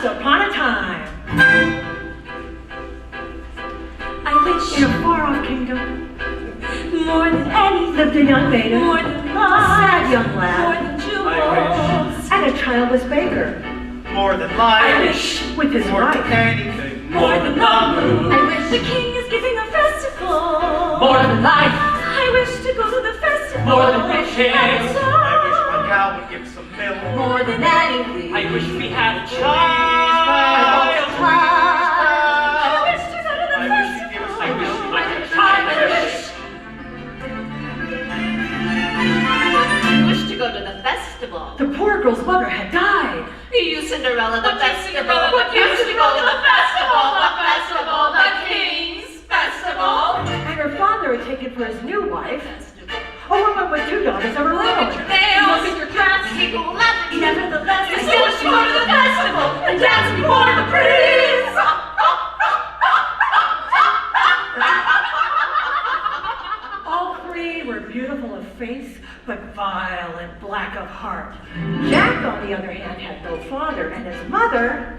Once upon a time, I wish in a far-off kingdom, more than anything, lived a young maiden, more than a life, sad young more lad, than jewels, and a childless baker, More than life. I wish with his More than wife. anything. more than the moon. I wish the king is giving a festival. More than life, I wish to go to the festival. More than riches. And so, I wish my cow would give some milk. more than anything. I wish we had a Please, child. I wish to go to the I wish you'd give us festival. I wish we had a child. I wish to go to the festival. The poor girl's mother had died. You Cinderella, the festival. What You used to go to the festival, the king's festival. And her father had taken for his new wife a woman with 2 daughters of her Look at own. your nails, look at your dress, people will laugh at you. Nevertheless, I still wish to go to the festival and dance before the prince. All 3 were beautiful of face, but vile and black of heart. Jack, on the other hand, had no father, and his mother,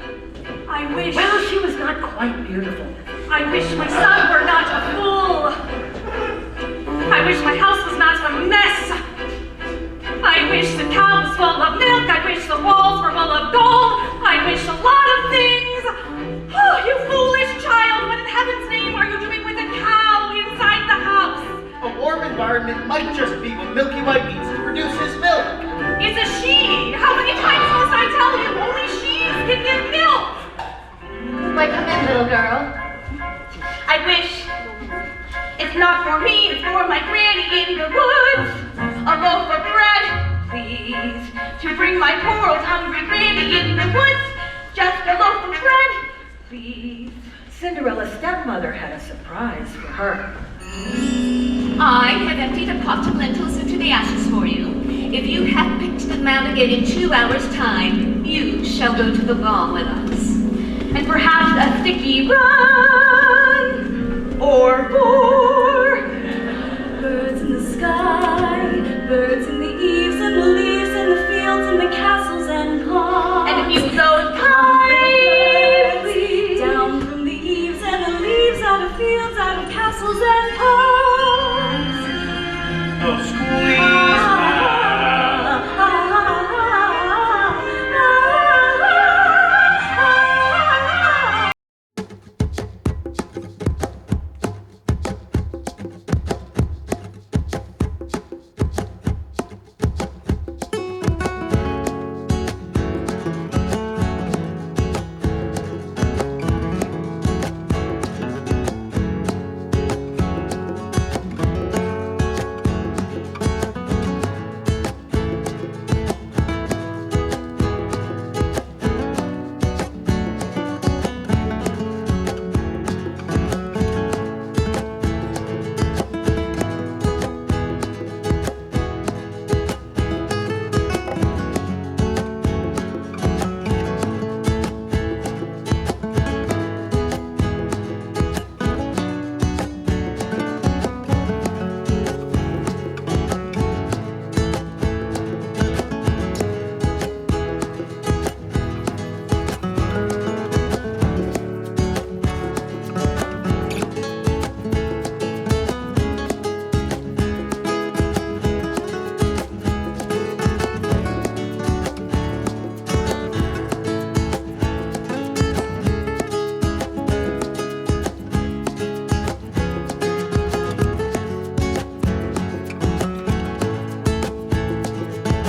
I wish, well, she was not quite beautiful. I wish my son were not a fool. I wish my house was not a mess. I wish the cow was full of milk. I wish the walls were full of gold. I wish a lot of things. Oh, you foolish child, what in heaven's name are you doing with a cow inside the house? A warm environment might just be what Milky White needs to produce his milk. It's a she. How many times must I tell you? Only she's can give milk. Why, come in, little girl. I wish it's not for me, it's for my granny in the woods. A loaf of bread, please, to bring my poor old hungry granny in the woods. Just a loaf of bread, please. Cinderella's stepmother had a surprise for her. I have emptied a pot of lentils into the ashes for you. If you have picked them out again in 2 hours' time, you shall go to the ball with us. And perhaps a sticky run or 4. Birds in the sky, birds in the eaves and the leaves and the fields and the castles and ponds. And if you float kindly down from the eaves and the leaves out of fields, out of castles and ponds. Oh, squeeze back.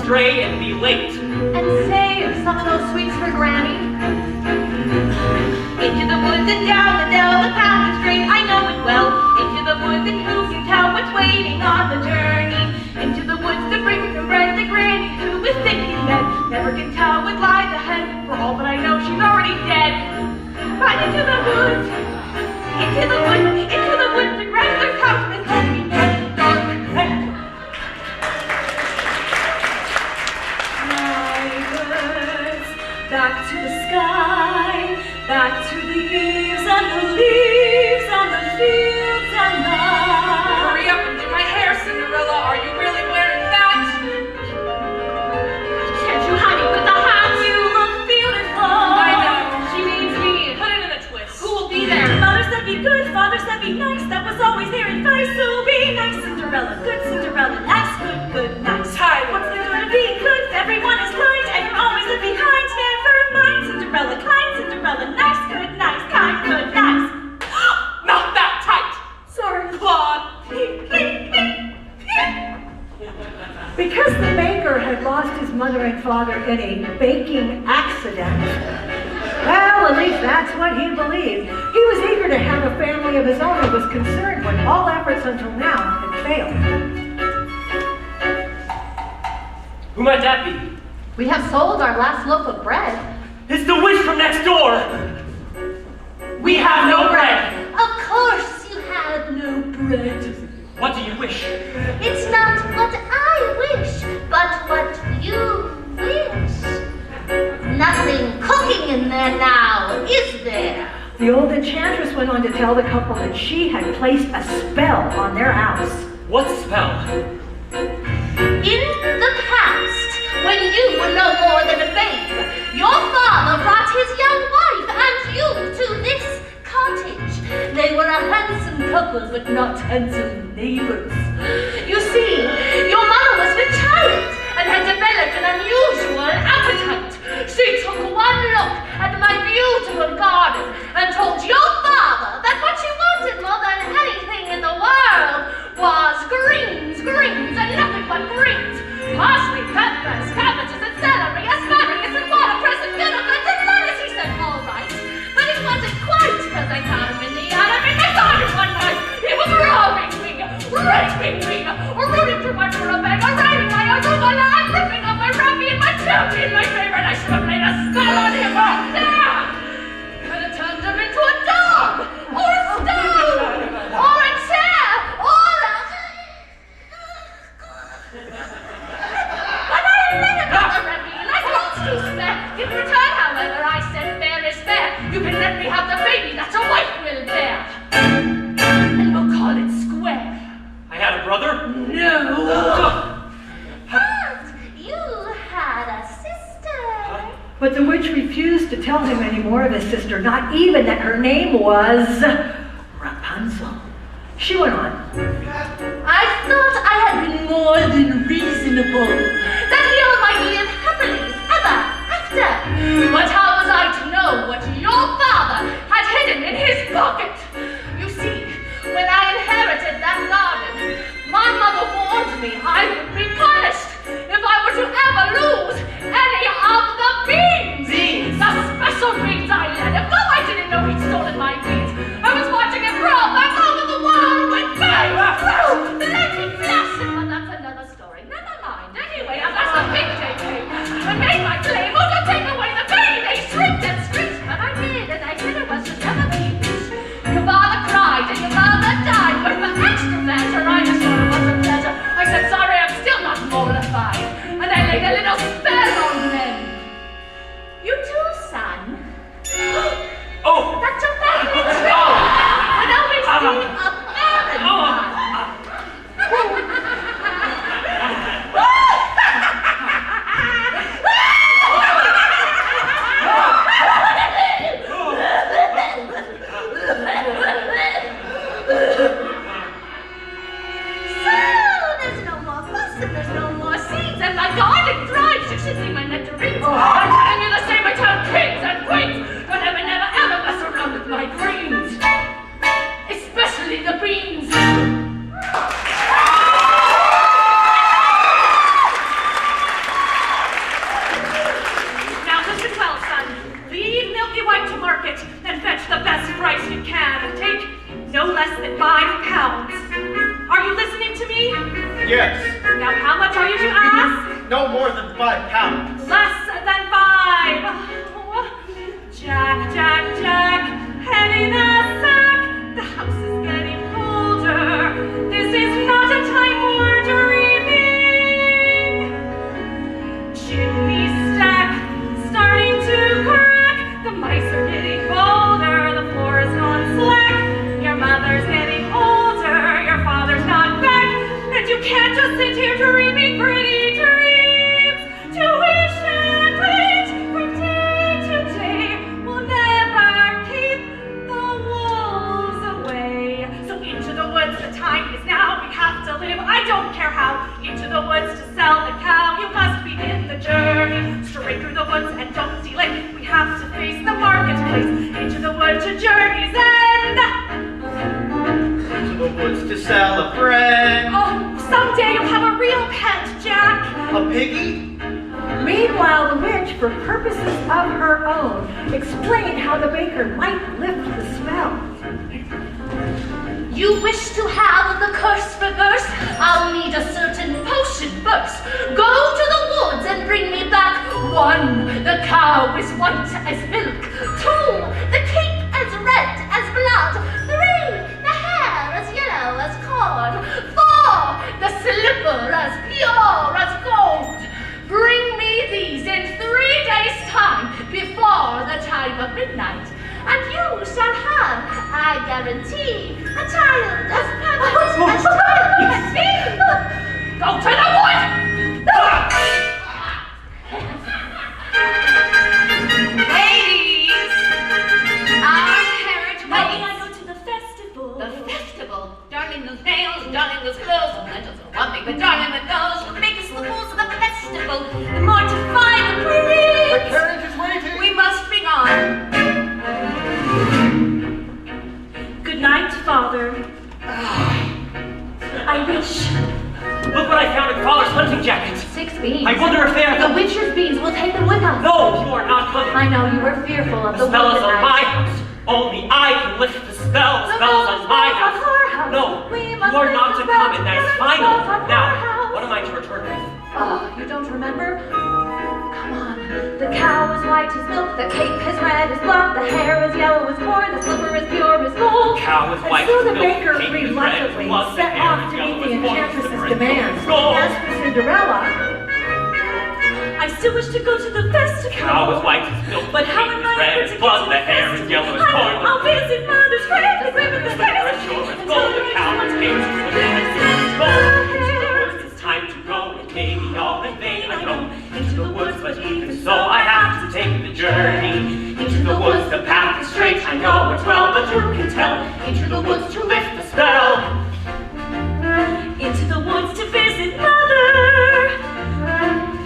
stray and be late. And save some of those sweets for Granny. Into the woods and down the dell, the path is straight, I know it well. Into the woods and who can tell what's waiting on the journey? Into the woods to bring some bread to Granny, who is sick in bed. Never can tell what lies ahead, for all that I know she's already dead. But into the woods to Grandmother's house, and let me get dark. Back to the sky, back to the eaves and the leaves and the fields and the... Hurry up and do my hair, Cinderella. Are you really wearing that? Can't you hide it with the hat? You look beautiful. I know. mother and father in a baking accident. Well, at least that's what he believed. He was eager to have a family of his own and was concerned when all efforts until now had failed. Who might that be? We have sold our last loaf of bread. It's the witch from next door! We have no bread! Of course you have no bread. What do you wish? It's not what I wish, but what you wish. Nothing cooking in there now, is there? The old enchantress went on to tell the couple that she had placed a spell on their house. What spell? In the past, when you were no more than a babe, your father brought his young wife and you to this cottage. They were a handsome couple, but not handsome neighbors. You see, your mother was with child and had developed an unusual appetite. She took one look at my beautiful garden and told your father that what she wanted more than anything in the world was greens, and nothing but greens. Parsley, peppers, cabbages, and celery, asparagus, and watercress, and vinegar, and lettuce. He said, all right. But it wasn't quite because I found him in the attic in my garden one night. He was robbing me, raping me, rooting through my burlap, riding my arugula, and ripping up my Robbie and my Chubby and my favorite. I should have laid a spell on him right there. Could have turned him into a dog, or a stone, or a chair, or a... But I let him have the remedy, and I lost you spare. In return, however, I said fair is fair. You can let me have the baby that your wife will bear. And we'll call it square. I had a brother? No! But you had a sister. But the witch refused to tell him any more of his sister, not even that her name was Rapunzel. She went on. I thought I had been more than reasonable, that we all might live happily ever after. But how was I to know what your father had hidden in his pocket? You see, when I inherited that garden, my mother warned me I would be punished if I were to ever lose any of the beans. Beans? The special beans I let him. No, I didn't know he'd stolen my beans. I was watching him crawl back over the wall with bang! Let him flash it, but that's another story. Never mind. Anyway, unless the big day came and made my claim, or to take away the baby, they shrieked and screeched. But I did, and I did it was to never be rich. Your father cried and your mother died, but for extra measure, I assured it was a pleasure. I said, sorry, I'm still not mollified. And I laid a little spell on them. You too, son. Oh! That's a family tree. And always be a Valentine. So, there's no more fuss and there's no more seeds, and my garden thrives. You should see my nectarines. I'm telling you the same, I tell kings and queens. Don't ever, never, ever mess around with my greens. Especially the beans. Now listen well, son. Lead Milky White to market and fetch the best price you can. Take no less than 5 pounds. Are you listening to me? Yes. Now how much are you to ask? No more than 5 pounds. Less than 5. Oh, Jack, head in a sack. The house is getting colder. This is not a time for dreaming. Chimney stack starting to crack. The mice are getting bolder. The floor is gone slack. Your mother's getting older. Your father's not back. And you can't just sit here dreaming pretty dreams. Tuition rate from day to day will never keep the wolves away. So into the woods, the time is now. We have to live, I don't care how. Into the woods to sell the cow. You must begin the journey. Straight through the woods and don't delay. We have to face the marketplace. Into the woods to journey's end. Into the woods to sell a friend. Oh, someday you'll have a real pet, Jack. A piggy? Meanwhile, the witch, for purposes of her own, explained how the baker might lift the spell. You wish to have the curse reversed? I'll need a certain potion first. Go to the woods and bring me back 1, the cow is white as milk. 2, the cape as red as blood. 3, the hair as yellow as corn. 4, the slipper as pure as gold. Bring me these in 3 days' time, before the time of midnight, and you shall have, I guarantee, a child as perfect as child can be. Go to the wood! Ladies, our carriage How can I waits. go to the festival? The festival, darling those nails, darling those clothes, and just one thing, but darling with those will make us the fools of the festival. The more to find the The prince. carriage is waiting. We must be gone. Good night, Father. I wish. Look what I found in Father's hunting jacket. 6 beans. I wonder if they are The witch's beans. We'll take them with us. No, you are not coming. I know you were fearful of The the spell wood is on tonight. my house. Only I can lift the spell. The spell is on my house. No, you are not to come, and that is final. Now, what am I to return with? Oh, you don't remember? Come on. The cow is white as milk, the cape is red as blood, the hair is yellow as corn, the slipper is pure as gold. Cow is white And so as the milk, baker cake is red as reluctantly blood, the set hair off is to yellow meet the as corn, the enchantress's slipper is demands. gold. As for Cinderella, I still wish to go to the festival. Cow is white as milk, But how cake am is I red ever as to get blood, to the the hair is festival? yellow as I corn, know I'll visit Mother's grave, the grave of the slipper is sure as gold, the cow is pink, the slipper is pure as gold. Into the woods, it's time to go. It may be all in vain, I know. Into the woods, but even so, I have to take the journey. Into the woods, the path is straight. I know it well, but who can tell? Into the woods to lift the spell. Into the woods to visit Mother.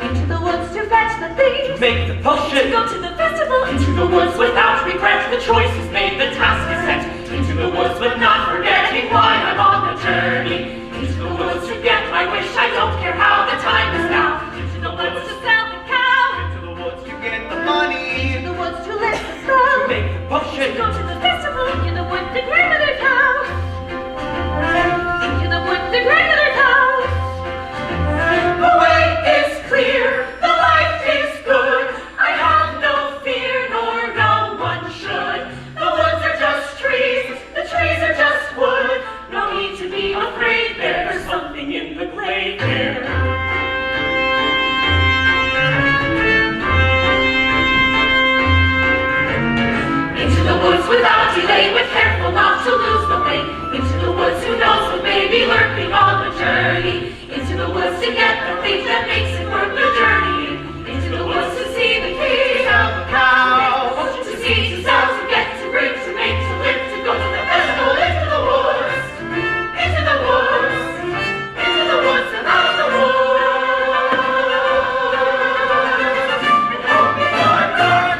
Into the woods to fetch the things. Make the To potion. go to the festival. Into the woods without regret. The choice is made, the task is set. Into the woods with not forgetting why I'm on the journey. Into the woods to get my wish. I don't care how the time is now. Into the woods To sell the cow. Into the woods To get the money. Into the woods to lift the to spell. make the potion. Go to the festival. Into the woods to grandmother's house. Into the woods to grandmother's house. The way is clear. The life is good. I have no fear, nor no one should. The woods are just trees. The trees are just wood. No need to be afraid. There's something in the glade there. Into the woods without delay, with careful not to lose the way. Into the woods, who knows what may be lurking on the journey. Into the woods to get the things that makes it worth the journey. Into the woods to see the king of the cow. To see, to sell, to get, to bring, to make, to live, to go to the festival. Into the woods, into the woods, into the woods and out of the woods. And hope you are done.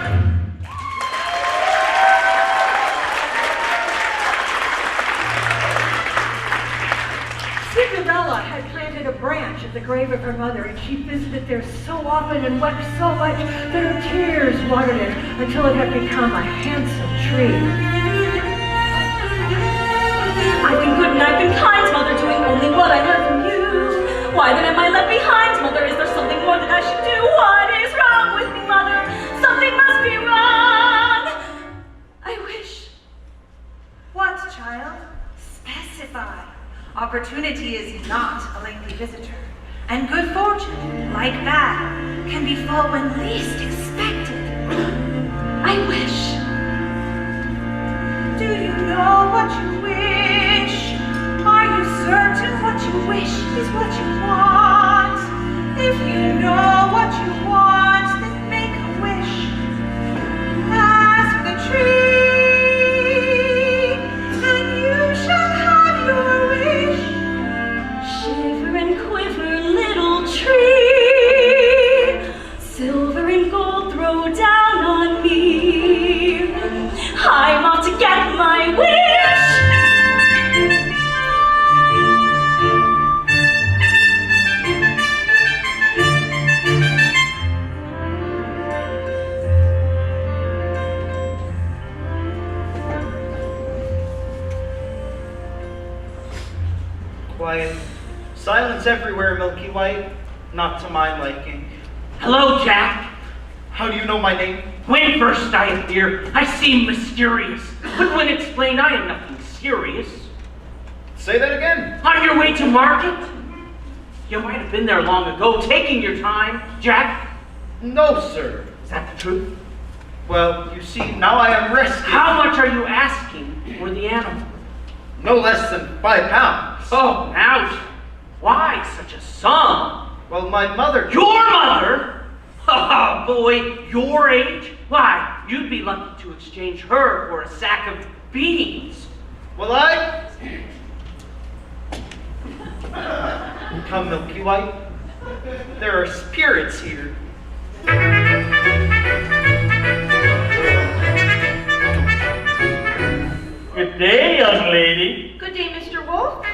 Cinderella had planted a branch at the grave of her mother, and she visited there so often and wept so much that her tears watered it until it had become a handsome tree. I've been good and I've been kind, Mother, doing only what I learned from you. Why then am I left behind, Mother? Is there something more that I should do? What is wrong with me, Mother? Something must be wrong. I wish. What, child? Specify. Opportunity is not a lengthy visitor, and good fortune, like that, can befall when least expected. I wish. Do you know what you wish? Are you certain what you wish is what you want? If you know what you want, then make a wish. Ask the tree, and you shall have your wish. Shiver and quiver, little tree. Silver and gold throw down on me. I'm off to get my wish. silence everywhere, Milky White. Not to my liking. Hello, Jack. How do you know my name? When first I appear, I seem mysterious. But when explained, I am nothing serious. Say that again. On your way to market? You might have been there long ago, taking your time, Jack. No, sir. Is that the truth? Well, you see, now I am rested. How much are you asking for the animal? No less than 5 pounds. Oh, now, why such a sum? Well, my mother... Your mother? Oh, boy, your age? Why, you'd be lucky to exchange her for a sack of beans. Will I? Come, Milky White. There are spirits here. Good day, young lady. Good day, Mr. Wolf.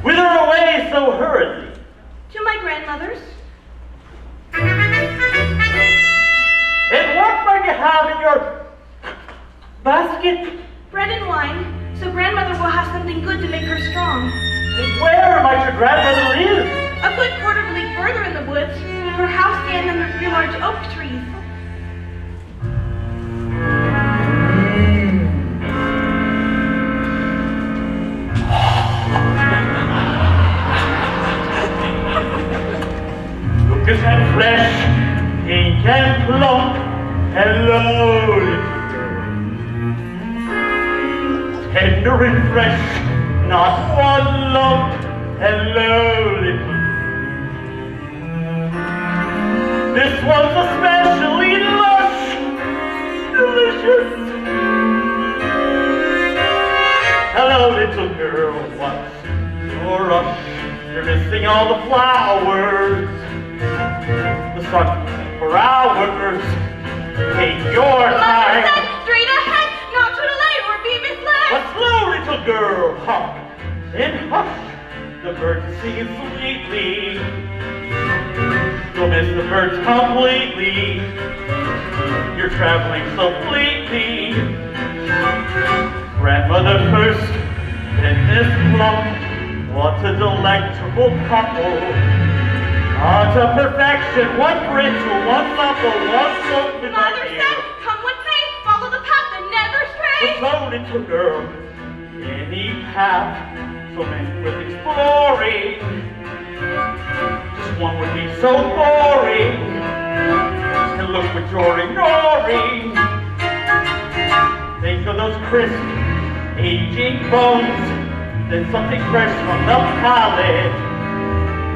Whither away so hurriedly? To my grandmother's. And what might you have in your basket? Bread and wine, so grandmother will have something good to make her strong. And where might your grandmother live? A good quarter of a league further in the woods, her house stands under 3 large oak trees. Look at that flesh, pink and plump. Hello, little girl. Tender and fresh, not one lump. Hello, little girl. This one's especially lush, delicious. Hello, little girl, what's your rush? You're missing all the flowers. The sun for hours. Take your Mother time. said, straight ahead, not to delay or be misled. But slow, little girl, hop and hush. The birds sing sweetly. You'll miss the birds completely. You're traveling so fleetly. Grandmother first, then this plump. What a delectable couple. Ah, to perfection, one brittle, one supple, one soap with my Mother ear. said, come what may, follow the path and never stray. But slow, little girl, any path so many with exploring. Just one would be so boring. And look what you're ignoring. Think of those crisp, aging bones. Then something fresh from the palate.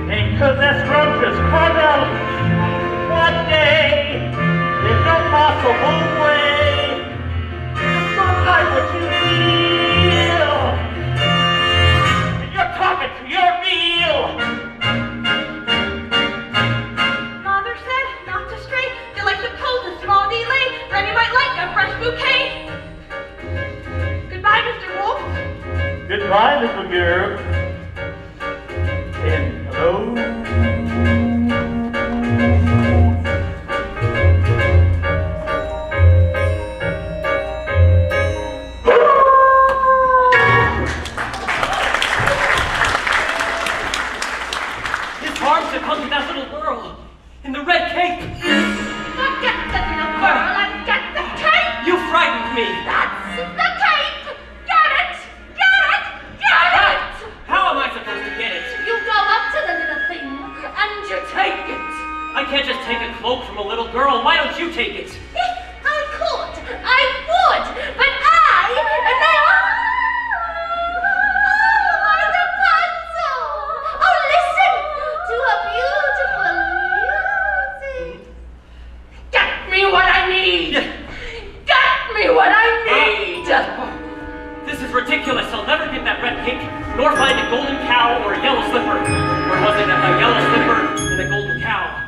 Think of that scrumptious caramel. One day, there's no possible way. It's not like what you feel. And you're talking to your meal. Mother said, not to stray, they like to pose a small delay. Granny might like a fresh bouquet. Goodbye, Mr. Wolf. Goodbye, little girl. And hello. His arms have come to that little girl in the red cape. Forget the little girl and get the cake. You frightened me. That's the cake. Get it, get it, get it. How am I supposed to get it? You go up to the little thing and you take it. I can't just take a cloak from a little girl. Why don't you take it? If I could, I would, but I am Rapunzel. Oh, listen to her beautiful music. Get me what I need. Get me what I need. This is ridiculous. I'll never get that red cape, nor find a golden cow or a yellow slipper. Or was it a yellow slipper and a golden cow?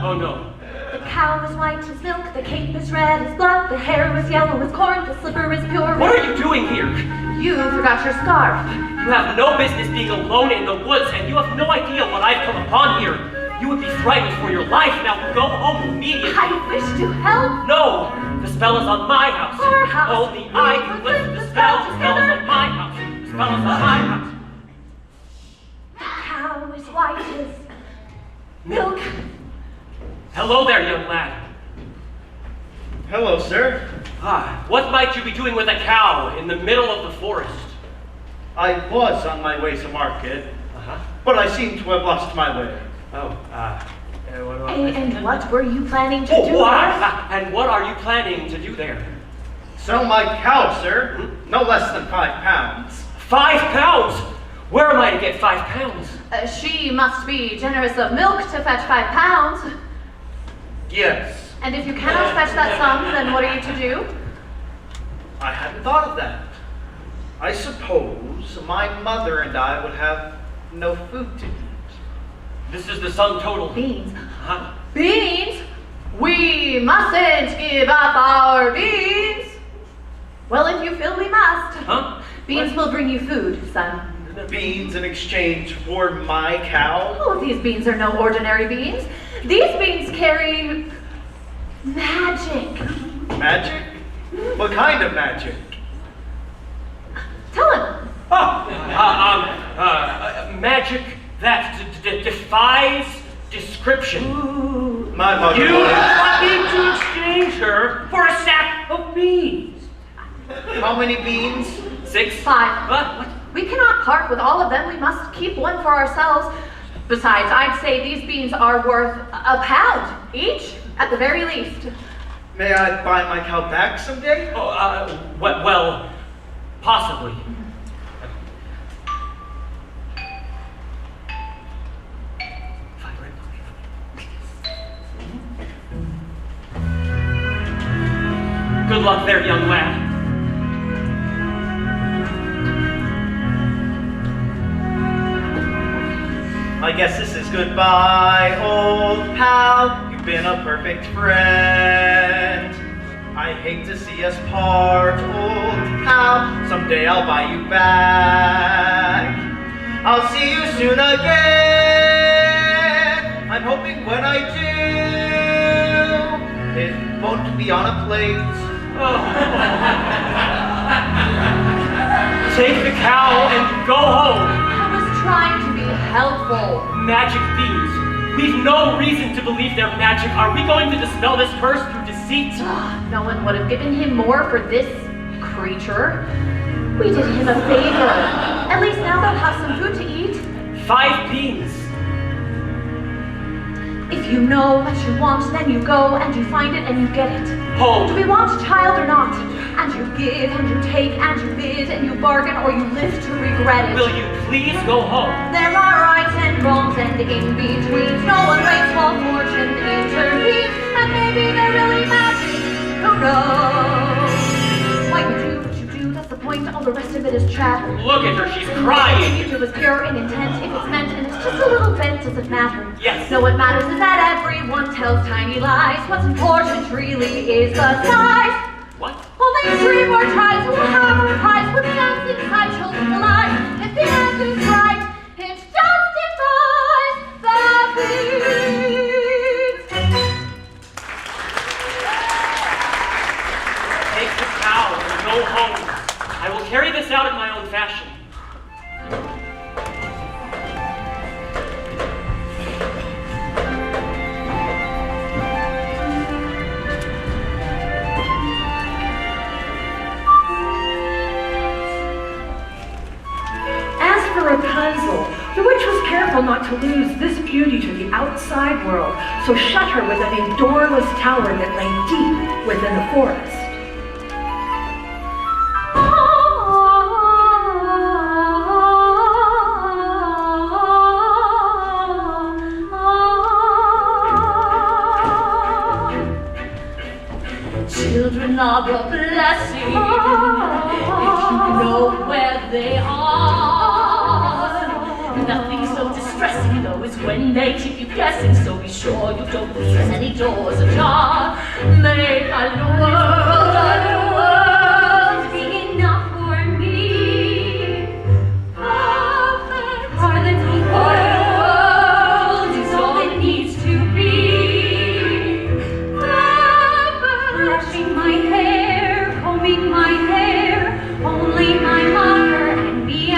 Oh no. The cow is white as milk, the cape is red as blood, the hair is yellow as corn, the slipper is pure. What are you doing here? You forgot your scarf. You have no business being alone in the woods, and you have no idea what I've come upon here. You would be frightened for your life. Now go home immediately. I wish to help. No! The spell is on my house. Our house. Only I can lift the spell. The spell is on my house. fellows behind. The cow is white as milk. Hello there, young lad. Hello, sir. What might you be doing with a cow in the middle of the forest? I was on my way to market, Uh-huh. but I seem to have lost my way. Oh, what do I... And what were you planning to Oh, do? and what are you planning to do there? Sell my cow, sir. No less than 5 pounds. 5 pounds? Where am I to get 5 pounds? She must be generous of milk to fetch 5 pounds. Yes. And if you cannot fetch that sum, then what are you to do? I hadn't thought of that. I suppose my mother and I would have no food to eat. This is the sum total. Beans. Huh? Beans? We mustn't give up our beans. Well, if you feel we must. Huh? Beans will bring you food, son. Beans in exchange for my cow? Oh, these beans are no ordinary beans. These beans carry magic. Magic? What kind of magic? Tell him. Magic that defies description. My mother You would. need to exchange her for a sack of beans. How many beans? 6? 5. What? We cannot part with all of them. We must keep one for ourselves. Besides, I'd say these beans are worth a pound each, at the very least. May I buy my cow back someday? Oh, well, possibly. Good luck there, young lad. I guess this is goodbye, old pal. You've been a perfect friend. I hate to see us part, old pal. Someday I'll buy you back. I'll see you soon again. I'm hoping when I do, it won't be on a plate. Take the cow and go home. I was trying to be helpful. Magic beans. We've no reason to believe they're magic. Are we going to dispel this curse through deceit? No one would have given him more for this creature. We did him a favor. At least now they'll have some food to eat. 5 beans. If you know what you want, then you go and you find it and you get it. Home. Do we want a child or not? And you give and you take and you bid and you bargain or you live to regret it. Will you please go home? There are rights and wrongs and in-betweens. No one waits while fortune intervenes. And maybe they're really magic. Who knows? Why you do what you do, that's the point. All the rest of it is chatter. Look at her, she's What crying. you do is pure in intent. If it's meant and it's just a little bent, does it matter? Yes. No, what matters is that everyone tells tiny lies. What's important really is the size. What? Only 3 more tries will have a prize for the ants inside children alive. If the answer's right, it justifies the beats. Take the cow and go home. I will carry this out in my own fashion. As for Rapunzel, the witch was careful not to lose this beauty to the outside world, so shut her within a doorless tower that lay deep within the forest. Children are a blessing if you know where they are. Nothing so distressing though is when they keep you guessing, so be sure you don't leave any doors ajar. May the world be enough for me. Perfect. Our little world is all it needs to be. Brushing my hair, combing my hair, only my mother and me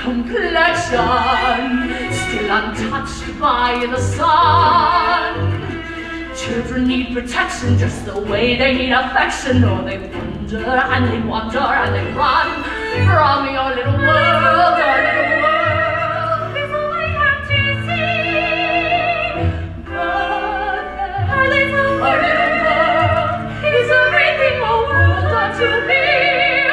complexion, still untouched by the sun. Children need protection just the way they need affection, or they wonder and they wander and they run from your little world, your little world is all they have to see. But our little world is everything a world ought to be.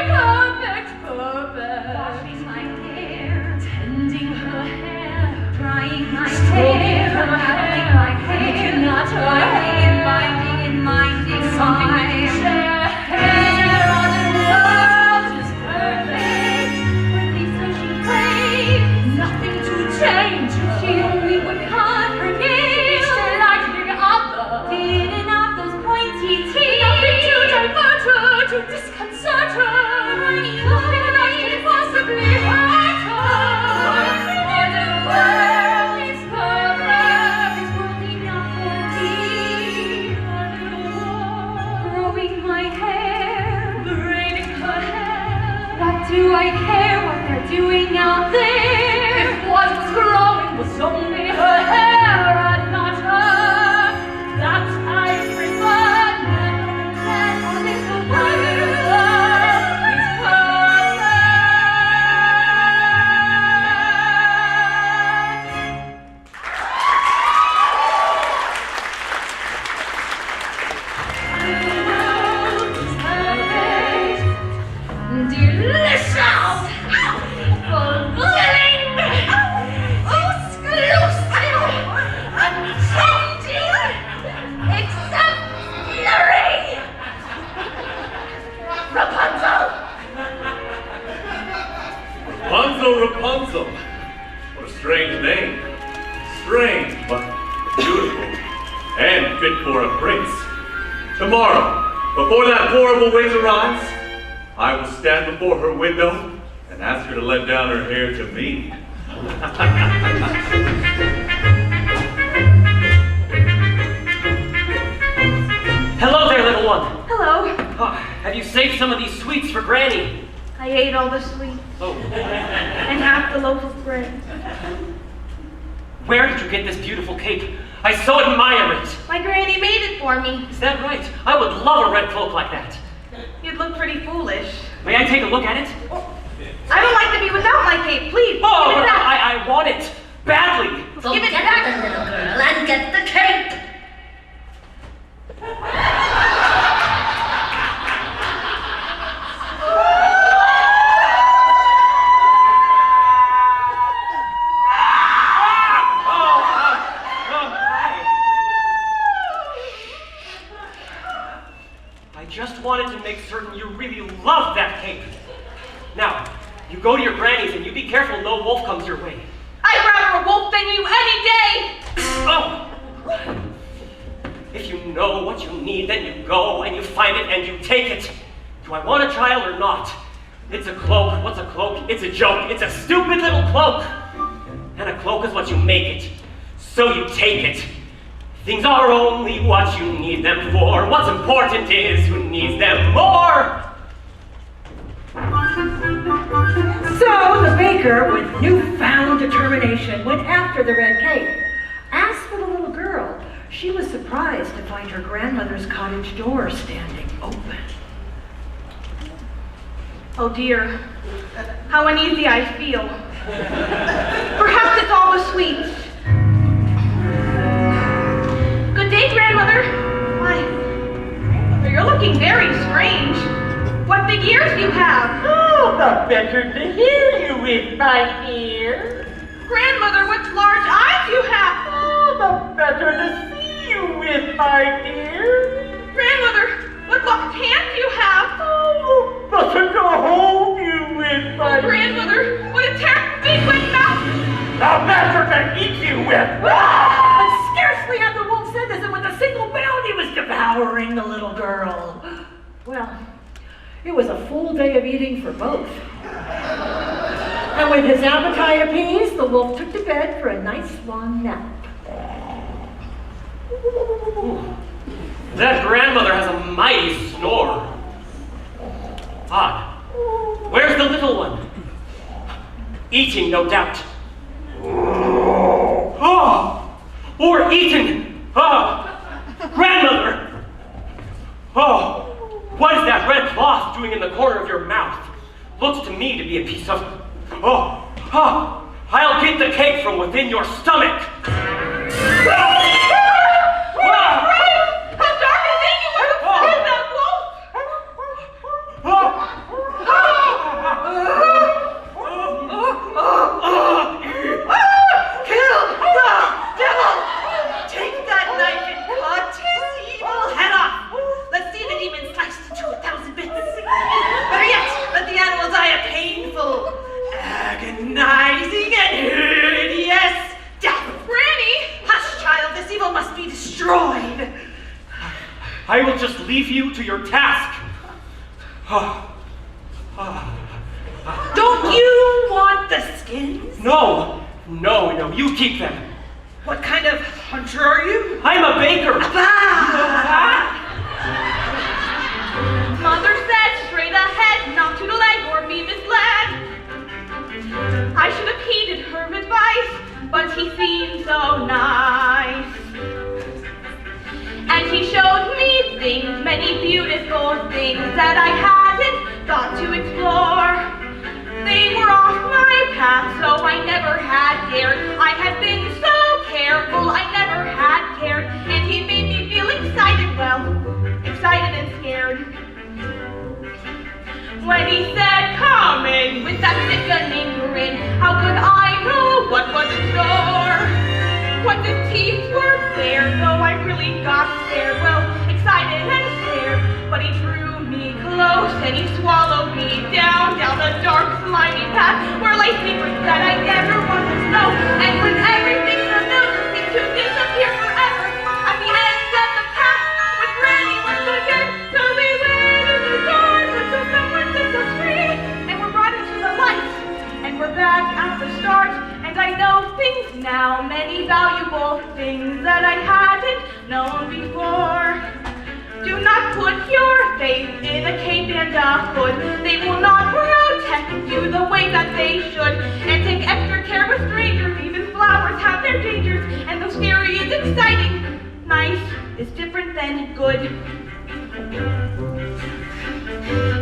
Perfect, perfect. Washing my hair, tending her hair, drying my hair, having my hair, looking at her hair, binding and minding something we can share. Hair, our little world is perfect. Or at least so she claims. Nothing to change. She only would cut her nails. Lightening up thinning off those pointy teeth. Nothing to divert her, to disconcert her. Nothing that could possibly hurt her. Our little world is perfect. This world enough for me. Our little world. Growing my hair, braiding her hair. What do I care what they're doing out there? If what was growing was only her hair and not her, that I prefer. Nevertheless, our little world is perfect. Delicious! Fulfilling! Exclusive! Unchanging! Exemplary! Rapunzel! Rapunzel, Rapunzel. What a strange name. Strange, but beautiful. And fit for a prince. Tomorrow, before that horrible witch arrives, I will stand before her window and ask her to let down her hair to me. Hello there, little one. Hello. Oh, have you saved some of these sweets for Granny? I ate all the sweets Oh, and half the loaf of bread. where did you get this beautiful cape? I so admire it. My granny made it for me. Is that right? I would love a red cloak like that. You'd look pretty foolish. May I take a look at it? I don't like to be without my cape. Please, Oh, give but it back. I want it badly. So Give it get back. the little girl and get the cape. I just wanted to make certain you really love that cape. Now, you go to your granny's and you be careful no wolf comes your way. I'd rather a wolf than you any day. Oh! If you know what you need, then you go and you find it and you take it. Do I want a child or not? It's a cloak. What's a cloak? It's a joke. It's a stupid little cloak. And a cloak is what you make it. So you take it. Things are only what you need them for. What's important is who needs them more. So the baker, with newfound determination, went after the red cape. As for the little girl, she was surprised to find her grandmother's cottage door standing open. Oh dear, how uneasy I feel. Perhaps it's all the sweets. Good day, grandmother. Why, grandmother, you're looking very strange. What big ears you have. Oh, the better to hear you with, my dear. Grandmother, what large eyes you have. Oh, the better to see you with, my dear. Grandmother, what large hands you have. Oh, better to hold you with, my Grandmother, what a terrible big wet mouth. The better to eat you with. But scarcely had the wolf said this, and with a single bound he was devouring the little girl. Well, it was a full day of eating for both. And with his appetite appeased, the wolf took to bed for a nice long nap. That grandmother has a mighty snore. Odd. Where's the little one? Eating, no doubt. Oh! Or eaten! Grandmother! Oh! What is that red cloth doing in the corner of your mouth? Looks to me to be a piece of... I'll get the cake from within your stomach! Agonizing and hideous death. Granny! Hush, child, this evil must be destroyed. I will just leave you to your task. Don't you want the skins? No, you keep them. What kind of hunter are you? I'm a baker. Mother said straight ahead, not to the leg or be misled. I should have heeded her advice, but he seemed so nice. And he showed me things, many beautiful things that I hadn't thought to explore. They were off my path, so I never had dared. I had been so careful, I never had cared. And he made me feel excited, well, excited and scared. When he said, come in, with that sickening grin, how could I know what was in store? What the teeth were there, though I really got scared, well, excited and scared. But he drew me close and he swallowed me down the dark, slimy path where lay secrets that I never wanted to know. And when everything familiar seemed to disappear forever, at the end of the path, with Granny once again, so we went in the dark until someone set us free, and we're brought into the light, and we're back at the start. And I know things now, many valuable things that I hadn't known before. Do not put your faith in a cape and a hood. They will not protect you the way that they should. And take extra care with strangers. Even flowers have their dangers. And though scary is exciting, nice is different than good.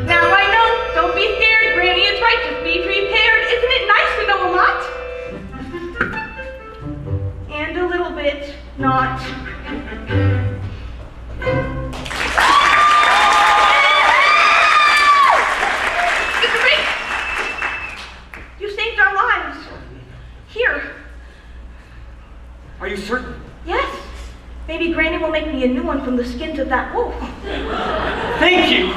Now I know, don't be scared. Granny is right, just be prepared. Isn't it nice to know a lot? And a little bit not. You saved our lives. Here. Are you certain? Yes. Maybe Granny will make me a new one from the skins of that wolf. Thank you.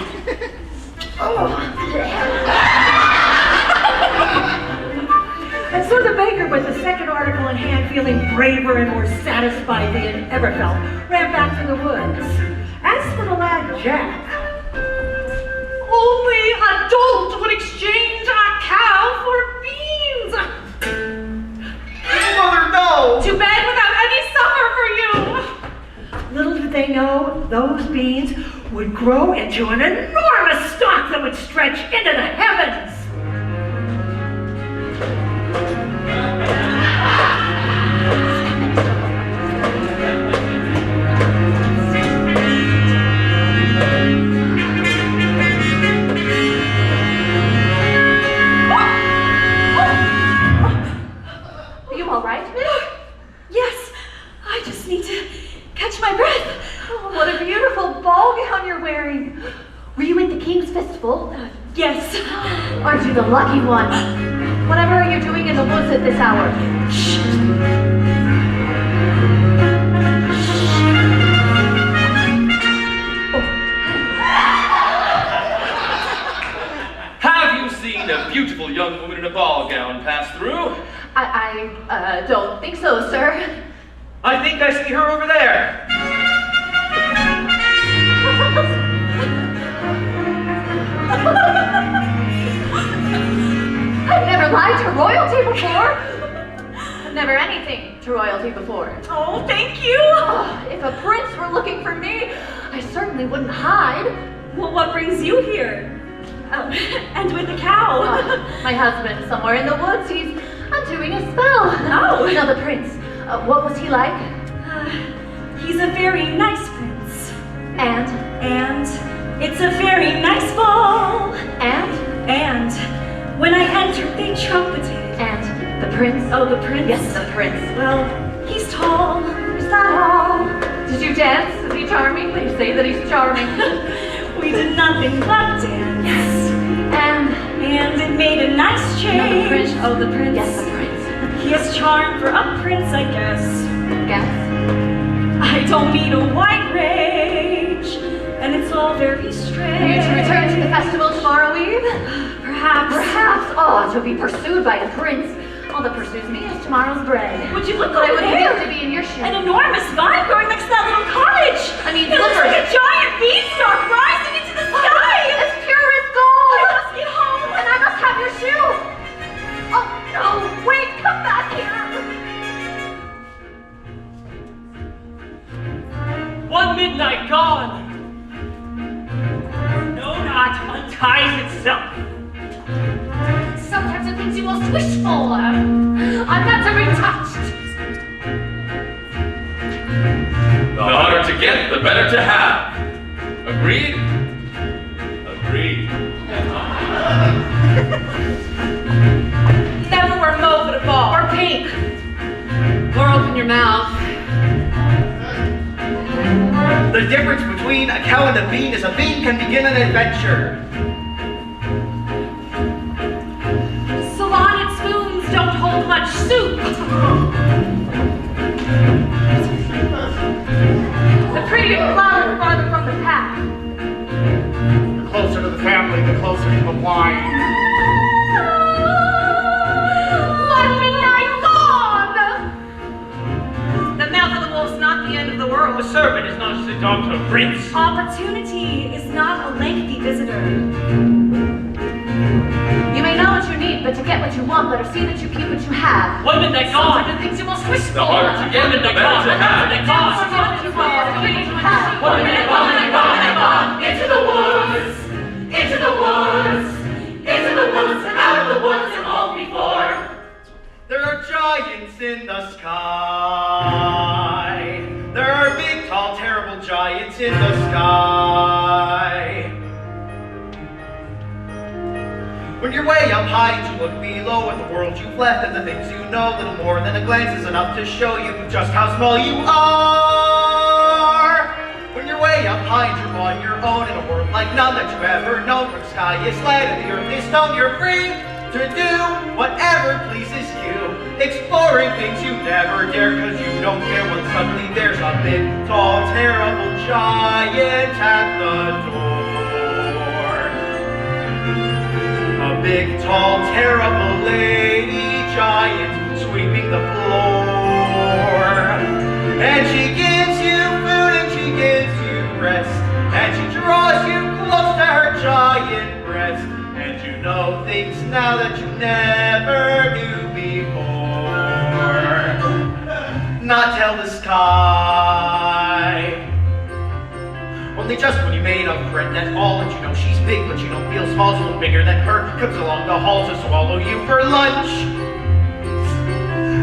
And so the baker, with the second article in hand, feeling braver and more satisfied than he had ever felt, ran back to the woods. As for the lad Jack, Only a dolt would exchange a cow for beans! Mother, no! To bed without any supper for you! little did they know those beans would grow into an enormous stalk that would stretch into the heavens. Are you all right? Yes. I just need to catch my breath. Oh, what a beautiful ball gown you're wearing. Were you at the King's Festival? Yes. Aren't you the lucky one? Whatever are you doing in the woods at this hour? Have you seen a beautiful young woman in a ball gown pass through? I don't think so, sir. I think I see her over there. I've never lied to royalty before. I've never anything to royalty before. Oh, thank you. Oh, if a prince were looking for me, I certainly wouldn't hide. Well, what brings you here? Oh, and with the cow. My husband, somewhere in the woods, he's undoing a spell. Oh. Now the prince, what was he like? He's a very nice prince. And? And it's a very nice ball. And when I entered, they trumpeted. And the prince? Oh, the prince? Yes, the prince. Well, he's tall. Is that all? Did you dance? Is he charming? They say that he's charming. We did nothing but dance. Yes. And it made a nice change. Now the prince? Oh, the prince? Yes, the prince. He has charm for a prince, I guess. Yes. I don't need a white rage, and it's all very strange. Are you to return to the festival tomorrow eve? Perhaps. Perhaps. Oh, to be pursued by a prince. All that pursues me is tomorrow's bread. Would you look But I over wouldn't there? be able to be in your shoes. An enormous vine growing next to that little cottage. I mean, it looks slippers. like a giant beanstalk rising into the sky. As pure as gold. I must get home. And I must have your shoe. Oh, no. Wait, come back here. 1 midnight gone. No knot unties itself. Sometimes the things you most wish for are not to be touched. The harder to get, the better to have. Agreed? Agreed. Never wear mauve at a ball. Or pink. Or open your mouth. The difference between a cow and a bean is a bean can begin an adventure. Salon and spoons don't hold much soup. The prettier the flower, the farther from the path. The closer to the family, the closer to the wine. 1 midnight gone. The mouth of the wolf's not the end of the world. A servant is not just a dog to a prince. Opportunity is not a lengthy visitor. You may know what you need, but to get what you want, better see that you keep what you have. 1 midnight Sometimes gone. the things you most wish for. The harder to get, the better to have. 1 midnight gone. What you want, what you have. 1 minute, 1 minute, 1 minute, gone. Into the woods, into the woods, into the woods and out of the woods and all before. There are giants in the sky. There are big, tall, terrible giants in the sky. When you're way up high and you look below at the world you've left and the things you know, little more than a glance is enough to show you just how small you are. When you're way up high and you're on your own in a world like none that you've ever known, where the sky is lead and the earth is stone, you're free to do whatever pleases you, exploring things you never dare because you don't care when suddenly there's a big, tall, terrible giant at the door. A big, tall, terrible lady giant sweeping the floor. And she gives you food and she gives you rest. And she draws you close to her giant breast. And you know things now that you never knew before. Not tell the sky. Only just when you made a friend at all that you know she's big, but you don't feel small, so bigger than her, comes along the hall to swallow you for lunch.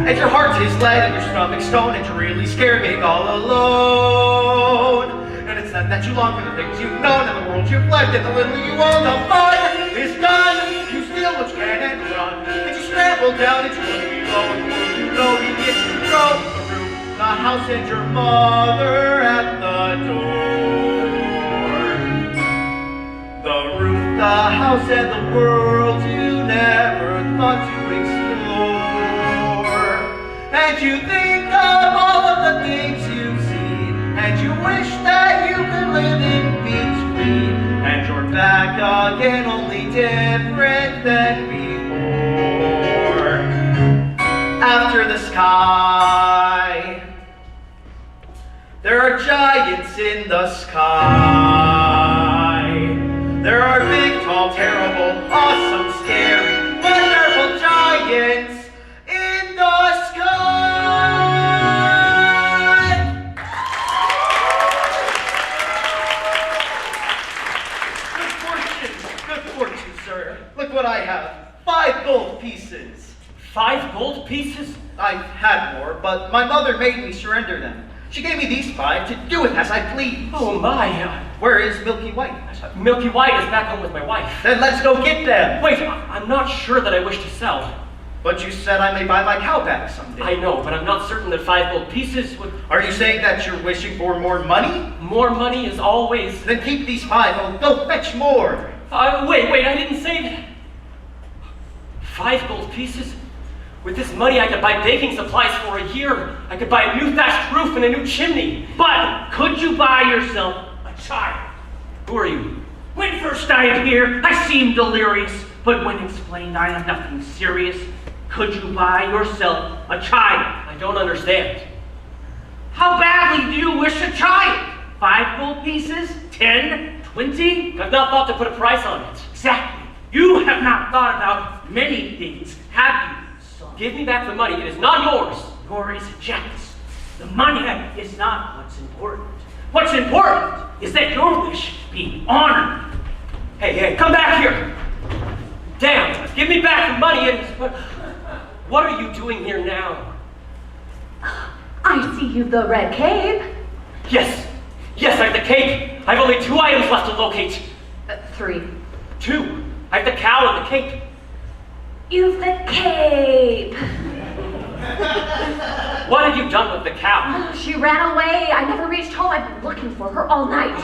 And your heart is lead and your stomach stone, and you're really scared being all alone. And it's then that you long for the things you've known and the world you've left, and the little you own. The fun is done. You steal what you can and run, and you scramble down into the below, and the world you know begins to grow. The roof, the house, and your mother at the door. The roof, the house, and the world you never thought to explore. And you think of all of the things you've seen, and you wish that you could live in between. And you're back again, only different than before. After the sky, there are giants in the sky. There are big, tall, terrible, awesome, scary, wonderful giants in the sky. Good fortune, good fortune. gold pieces? I had more, but my mother made me surrender them. She gave me these 5 to do with as I please. Oh my, Where is Milky White? Milky White is back home with my wife. Then let's go get them. Wait, I'm not sure that I wish to sell. But you said I may buy my cow back someday. I know, but I'm not certain that 5 gold pieces would... Are you saying that you're wishing for more money? More money is always... Then keep these 5. I'll go fetch more. Wait, I didn't say that. 5 gold pieces? With this money, I could buy baking supplies for a year. I could buy a new thatched roof and a new chimney. But could you buy yourself a child? Who are you? When first I appear, I seem delirious, but when explained, I am nothing serious. Could you buy yourself a child? I don't understand. How badly do you wish a child? 5 gold pieces? 10? 20? I've not thought to put a price on it. Exactly. You have not thought about many things, have you, son? Give me back the money. It is not yours. Nor is it Jack's. The money is not what's important. What's important is that your wish be honored. Hey, come back here. Damn, give me back the money and... What are you doing here now? I see you've the red cape. Yes, I have the cape. I have only 2 items left to locate. 3. 2. I have the cow and the cape. You've the cape. What have you done with the cow? She ran away. I never reached home. I've been looking for her all night.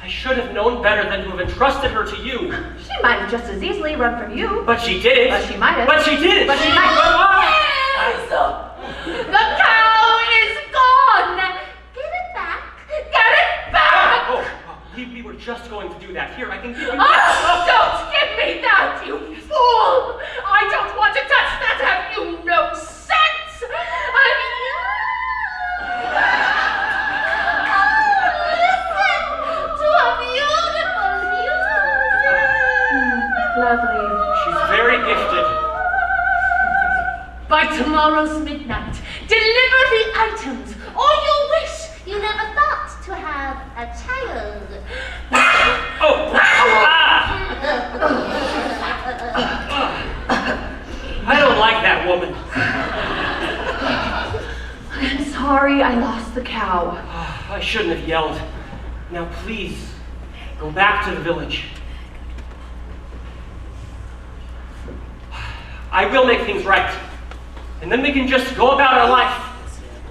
I should have known better than to have entrusted her to you. She might have just as easily run from you. But she didn't. But she might have. But she didn't. But she might have. Yes! The cow is gone. Get it back. Get it back. Oh, we were just going to do that. Here, I can give you... Don't give me that, you fool. I don't want to touch that. Have you no sense? Lovely. She's very gifted. By tomorrow's midnight, deliver the items, or you wish you never thought to have a child. I don't like that woman. I'm sorry I lost the cow. I shouldn't have yelled. Now please, go back to the village. I will make things right. And then we can just go about our life.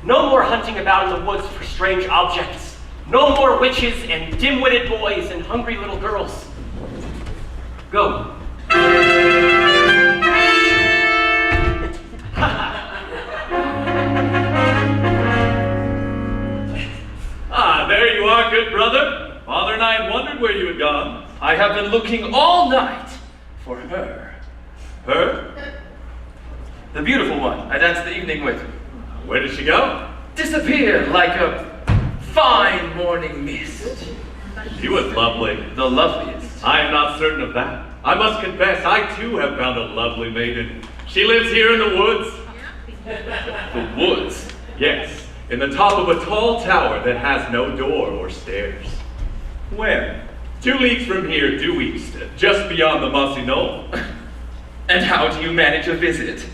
No more hunting about in the woods for strange objects. No more witches and dim-witted boys and hungry little girls. Go. There you are, good brother. Father and I had wondered where you had gone. I have been looking all night for her. Her? The beautiful one I danced the evening with. Where did she go? Disappeared like a fine morning mist. She was lovely. The loveliest. I am not certain of that. I must confess, I too have found a lovely maiden. She lives here in the woods. The woods? Yes, in the top of a tall tower that has no door or stairs. Where? 2 leagues from here, due east, just beyond the mossy knoll. And how do you manage a visit?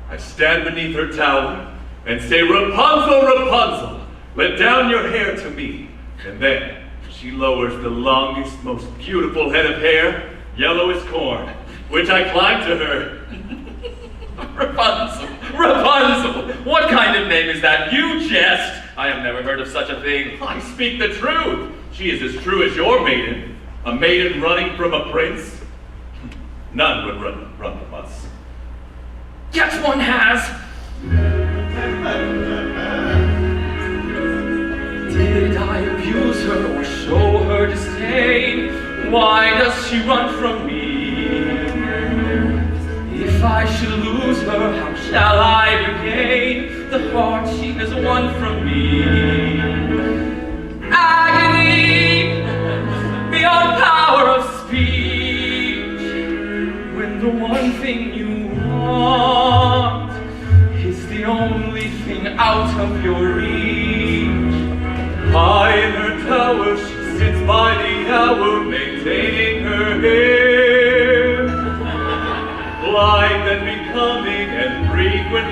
I stand beneath her tower and say, Rapunzel, Rapunzel, let down your hair to me. And then she lowers the longest, most beautiful head of hair, yellow as corn, which I climb to her. Rapunzel, Rapunzel, what kind of name is that? You jest. I have never heard of such a thing. I speak the truth. She is as true as your maiden, a maiden running from a prince. None would run from us. Yes, one has. Did I abuse her or show her disdain? Why does she run from me? If I should lose her, how shall I regain the heart she has won from me? Agony beyond power of speech, when the one thing you want is the only thing out of your reach. High in her tower, she sits by the hour, maintaining her hair, blithe and becoming and frequent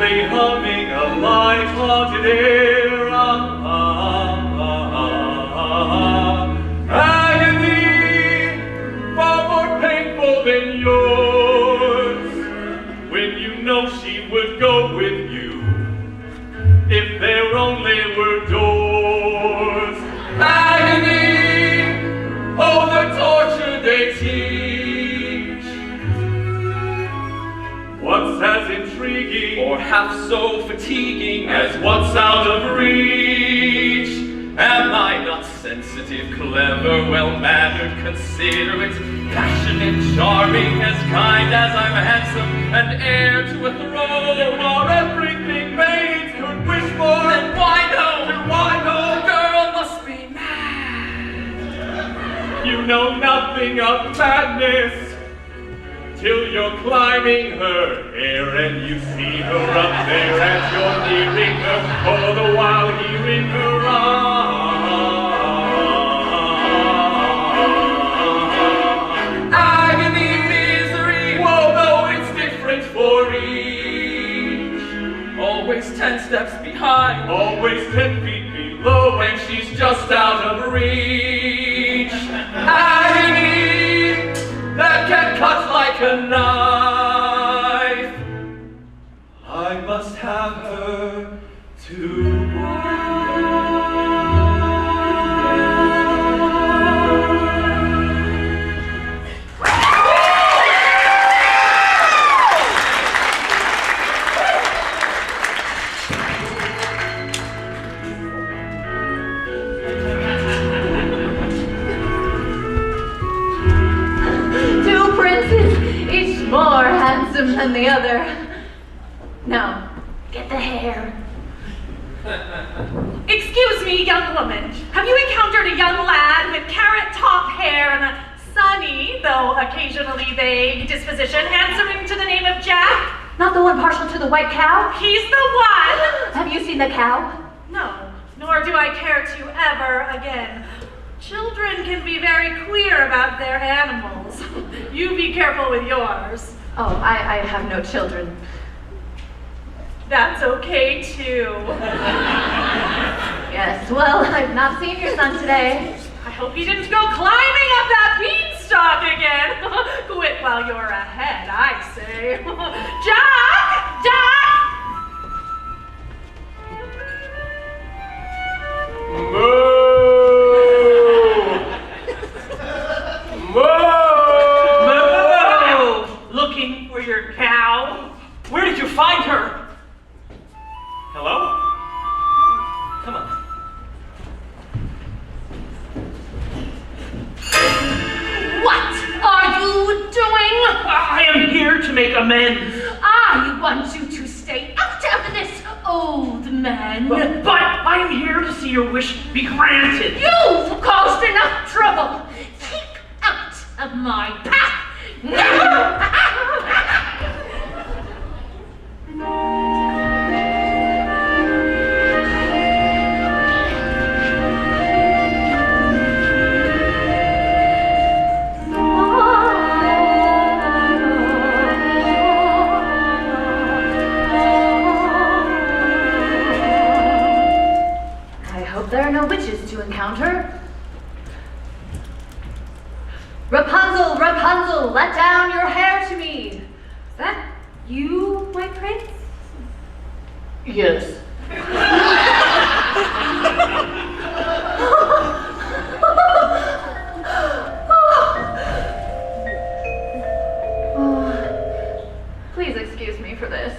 half so fatiguing as what's out of reach? Am I not sensitive, clever, well-mannered, considerate, passionate, charming, as kind as I'm handsome, and heir to a throne, or everything maids could wish for? Then why no? Girl must be mad. You know nothing of madness till you're climbing her hair and you see her up there as you're nearing her, all the while hearing her agony, misery. Whoa, no, it's different for each. Always 10 steps behind, always 10 feet below, and she's just out of reach. Agony that can cut like a knife. I must have her to more handsome than the other. Now, get the hair. Excuse me, young woman. Have you encountered a young lad with carrot top hair and a sunny, though occasionally vague disposition, answering to the name of Jack? Not the one partial to the white cow? He's the one! Have you seen the cow? No, nor do I care to ever again. Children can be very queer about their animals. You be careful with yours. Oh, I have no children. That's okay, too. Yes, well, I've not seen your son today. I hope he didn't go climbing up that beanstalk again. Quit while you're ahead, I say. Jack! Jack! Moo! Looking for your cow? Where did you find her? Hello? Come on. What are you doing? I am here to make amends. I want you to stay out of this, old man. But I am here to see your wish be granted. You've caused enough trouble. Keep out of my path. There are no witches to encounter. Rapunzel, Rapunzel, let down your hair to me. Is that you, my prince? Yes. Please excuse me for this.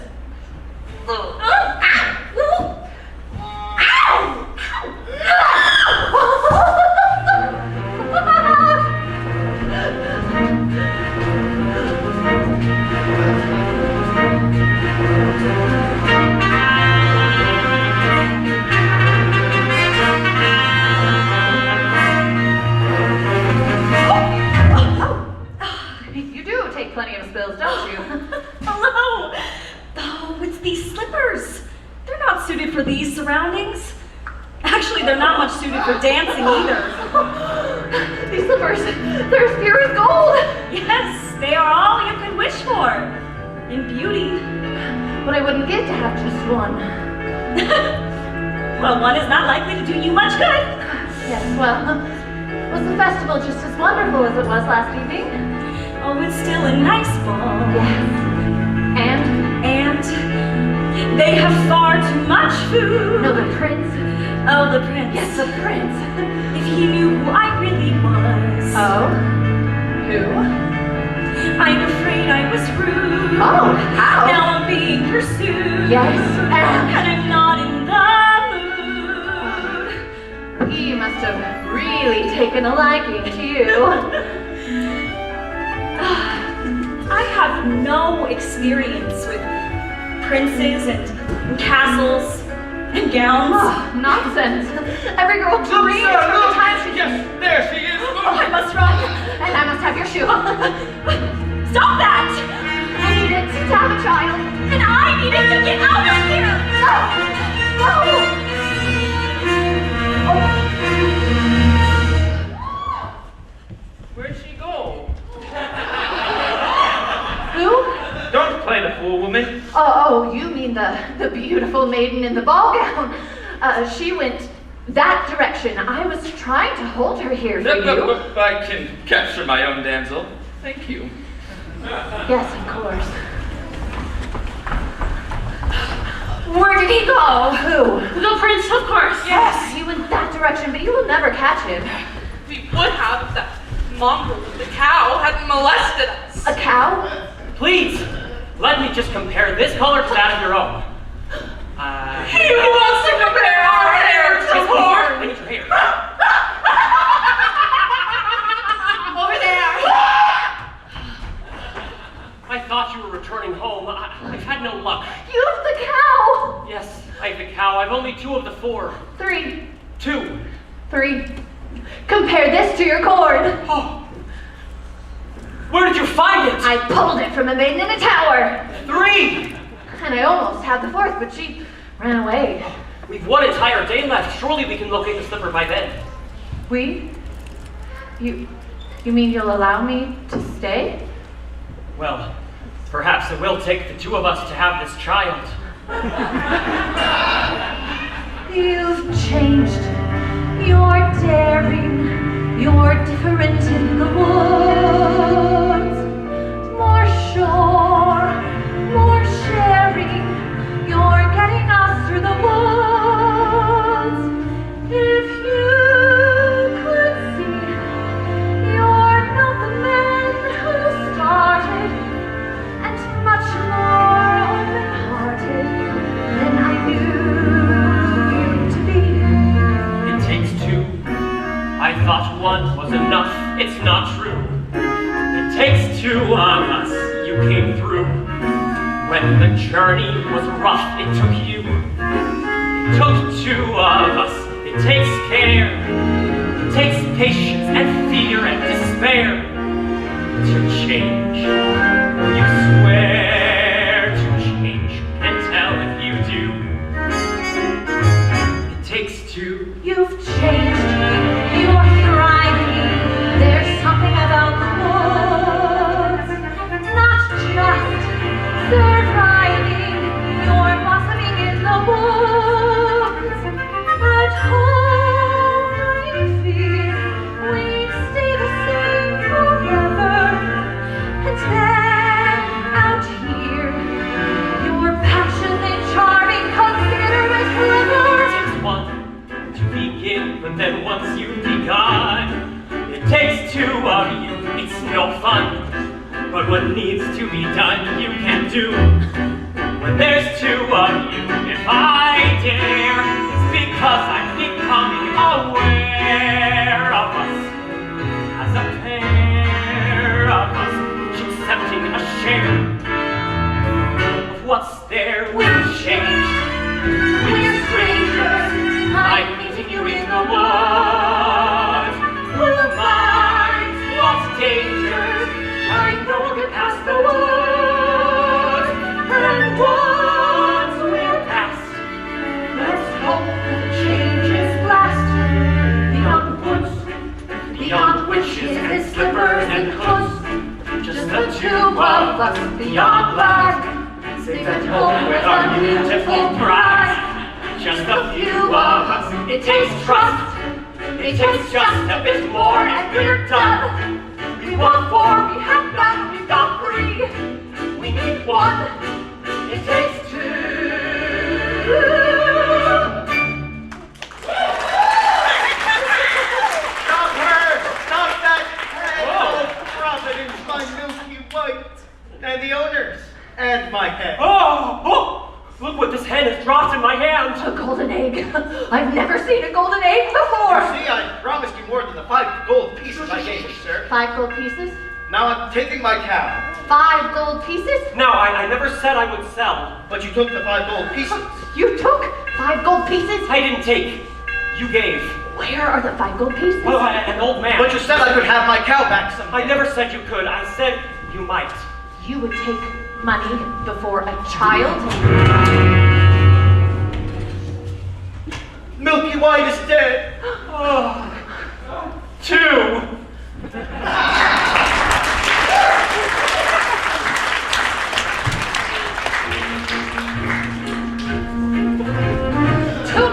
You do take plenty of spills, don't you? Hello! Oh, it's these slippers. They're not suited for these surroundings. Actually, they're not much suited for dancing either. These slippers, they're as pure as gold. Yes, they are all you could wish for. In beauty. But I wouldn't get to have just one. Well, one is not likely to do you much good. Yes, well, was the festival just as wonderful as it was last evening? Oh, it's still a nice ball. Yes. And they have far too much food. no, the prince. Oh, the prince. Yes, the prince. If he knew who I really was. Oh? Who? I'm afraid I was rude. Oh, how? Now I'm being pursued. Yes, And I'm not in the mood. he must have really taken a liking to you. I have no experience with princes and castles and gowns. Oh, nonsense. Every girl dreams from the time she... Yes, there she is. Oh, I must run, and I must have your shoe. Stop that! I needed to have a child. And I needed to get out of here! No! Where'd she go? Who? Don't play the fool, woman. Oh, you mean the beautiful maiden in the ball gown. She went that direction. I was trying to hold her here for you. I can capture my own damsel. Thank you. Yes, of course. Where did he go? Who? The prince, of course. Yes, he went that direction, but you will never catch him. We would have if that mongrel with the cow hadn't molested us. A cow? Please, let me just compare this color to that of your own. He wants to compare our hair to I horn. need your hair. Over there. I thought you were returning home. I've had no luck. You've the cow! Yes, I have the cow. I've only 2 of the 4. 3. 2. 3. Compare this to your cord. Oh. Where did you find it? I pulled it from a maiden in a tower. 3. And I almost had the 4th, but she ran away. We've 1 entire day left. Surely we can locate the slipper by then. We? You mean you'll allow me to stay? Well, perhaps it will take the 2 of us to have this child. You've changed. You're daring. You're different in the woods. More sure. More sharing. You're getting us through the woods. If you could see, you're not the man who started, and much more open-hearted than I knew you to be. It takes 2. I thought 1 was enough. It's not true. It takes 2 of us. You came through. When the journey was rough, it took you. It took 2 of us. It takes care. It takes patience and fear and despair to change. You swear to change. Can't tell if you do. It takes 2. You've changed. You're thriving. There's something about the woods. Not just surviving. You're blossoming in the woods. At home, I fear we'd stay the same forever. And then out here, you're passionate, charming, considerate, clever. It takes 1 to begin, but then once you've begun, it takes 2 of you. It's no fun, but what needs to be done, you can do. When there's 2 of you, if I dare, it's because I'm becoming aware of us as a pair of us, each accepting a share of what's there. We've changed. We're strangers. I'm meeting you in the woods. Blue minds, lost dangers. I know we'll get past the woods. And once we're past, Let's hope the changes last. Beyond woods, beyond witches and slippers and hoods. Just the 2 of us beyond life. safe at home with our beautiful bride. Just a few of us. It takes trust. It takes just a bit more and we're done. We want 4, we have none, we've got 3. We need 1. It takes 2. Stop her! Stop that head! Providence, my milky white! And the owners! And my head! Oh! Look what this hen has dropped in my hand. A golden egg. I've never seen a golden egg before. See, I promised you more than the 5 gold pieces I gave you, sir. 5 gold pieces? Now I'm taking my cow. 5 gold pieces? No, I never said I would sell. But you took the 5 gold pieces. You took 5 gold pieces? I didn't take. You gave. Where are the 5 gold pieces? Well, an old man. But you said I could have my cow back someday. I never said you could. I said you might. You would take money before a child? Milky White is dead. Oh. 2.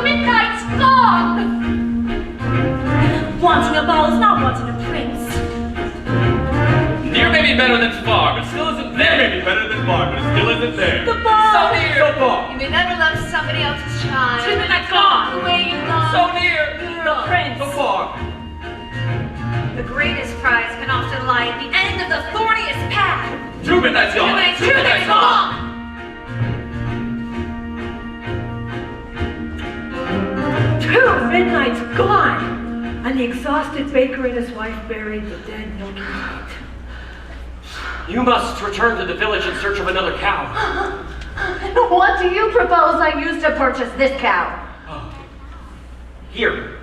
Midnight's gone! Wanting a ball is not wanting a prince. Near may be better than far, but still isn't there. Maybe better than far, but it still isn't there. The ball! So near. So far. You may never love somebody else's child. To midnight's gone. The way you love. So near. The prince. So far. The greatest prize can often lie at the end of the thorniest path. True midnight's gone. True midnight's gone. Midnight's gone! And the exhausted baker and his wife buried the dead Milky White. You must return to the village in search of another cow. What do you propose I use to purchase this cow? Oh. Here.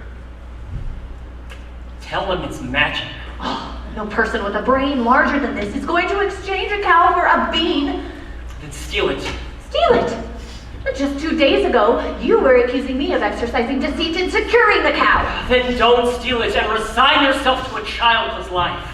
Tell them it's magic. Oh, no person with a brain larger than this is going to exchange a cow for a bean. Then steal it. Steal it! Just 2 days ago, you were accusing me of exercising deceit in securing the cow. Then don't steal it and resign yourself to a childless life.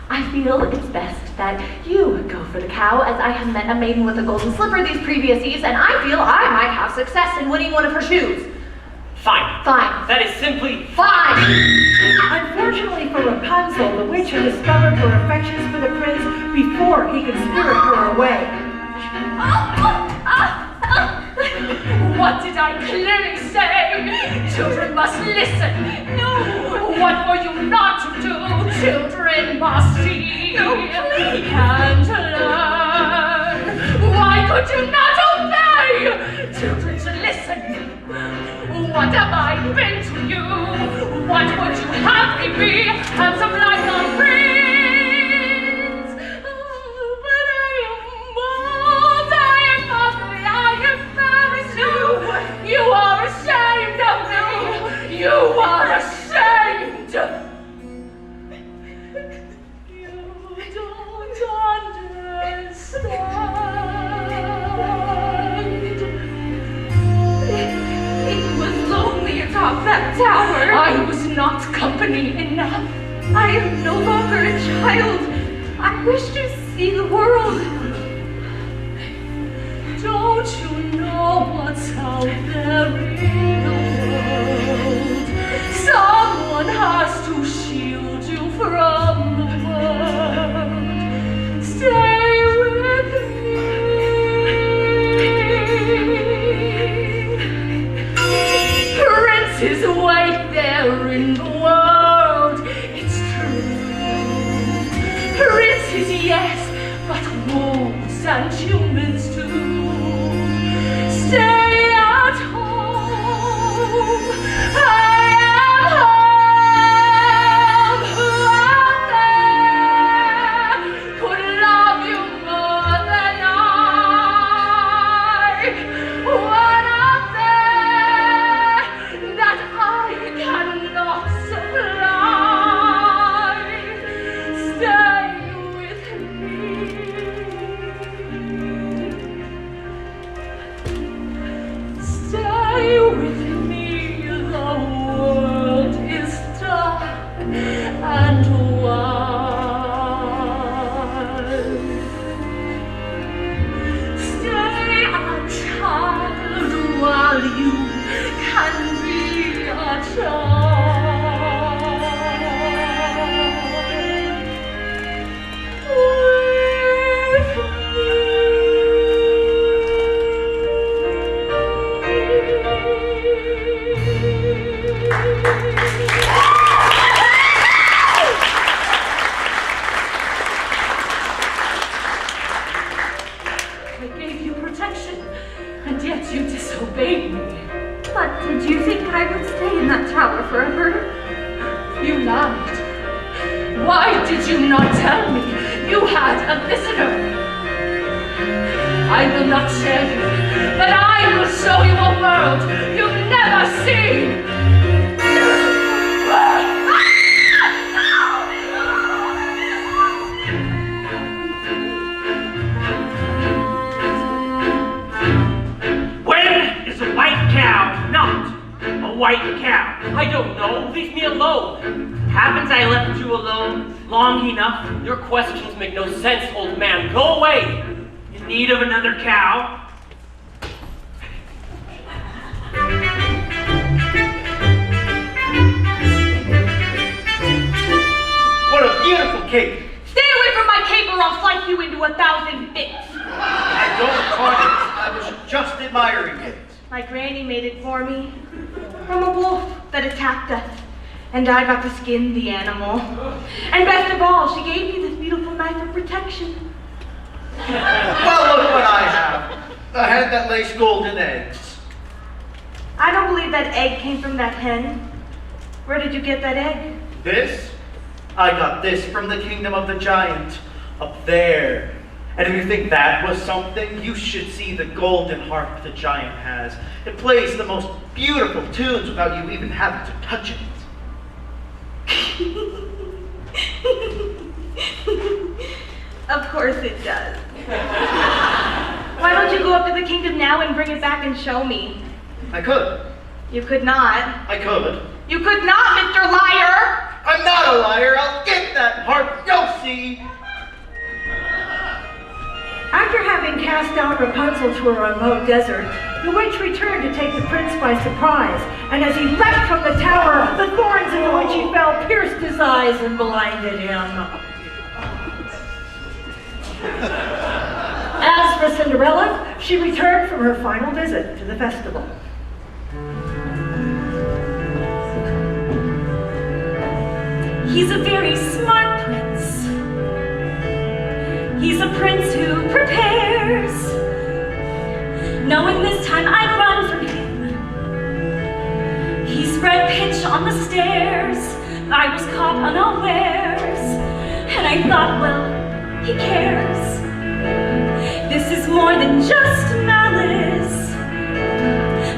I feel it's best that you go for the cow, as I have met a maiden with a golden slipper these previous eves, and I feel I might have success in winning one of her shoes. Fine. Fine. That is simply Fine! Unfortunately for Rapunzel, the witch had discovered her affections for the prince before he could spirit her away. What did I clearly say? Children must listen. No. What were you not to do? Children must see. No, please. And learn. Why could you not obey? Children should listen. What have I been to you? What would you have me be? Handsome like a prince. But I am bold, I am ugly, I am very new. You are ashamed of me. You are ashamed. You don't understand. It was lonely atop that tower. I was not company enough. I am no longer a child. I wish to see the world. Don't you know what's out there in the world? Someone has to shield you from the world. Stay with me. Princes wait there in the world, it's true. Princes, yes, but wolves and humans too. Stay at home. I am home. Who out there could love you more than I? What out there that I cannot supply? Stay with me. Stay with me, the world is dark and wide. Stay a child while you can be a child. With could stay in that tower forever. You lied. Why did you not tell me you had a visitor? I will not share you, but I will show you a world you've never seen. When is a white cow not a white cow? I don't know. Leave me alone. Haven't I left you alone long enough? Your questions make no sense, old man. Go away. In need of another cow? What a beautiful cape! Stay away from my cape or I'll slice you into 1,000 bits. I don't want it. I was just admiring it. My granny made it for me from a wolf that attacked us. And I got to skin the animal. And best of all, she gave me this beautiful knife of protection. Well, look what I have. A hen that lays golden eggs. I don't believe that egg came from that hen. Where did you get that egg? This? I got this from the kingdom of the giant, up there. And if you think that was something, you should see the golden harp the giant has. It plays the most beautiful tunes without you even having to touch it. Of course it does. Why don't you go up to the kingdom now and bring it back and show me? I could. You could not. I could. You could not, Mr. Liar! I'm not a liar. I'll get that harp. You'll see. After having cast out Rapunzel to a remote desert, the witch returned to take the prince by surprise, and as he leapt from the tower, the thorns into which he fell pierced his eyes and blinded him. As for Cinderella, she returned from her final visit to the festival. He's a very smart prince. He's a prince who prepares, knowing this time I'd run from him. He spread pitch on the stairs. I was caught unawares, and I thought, well, he cares. This is more than just malice.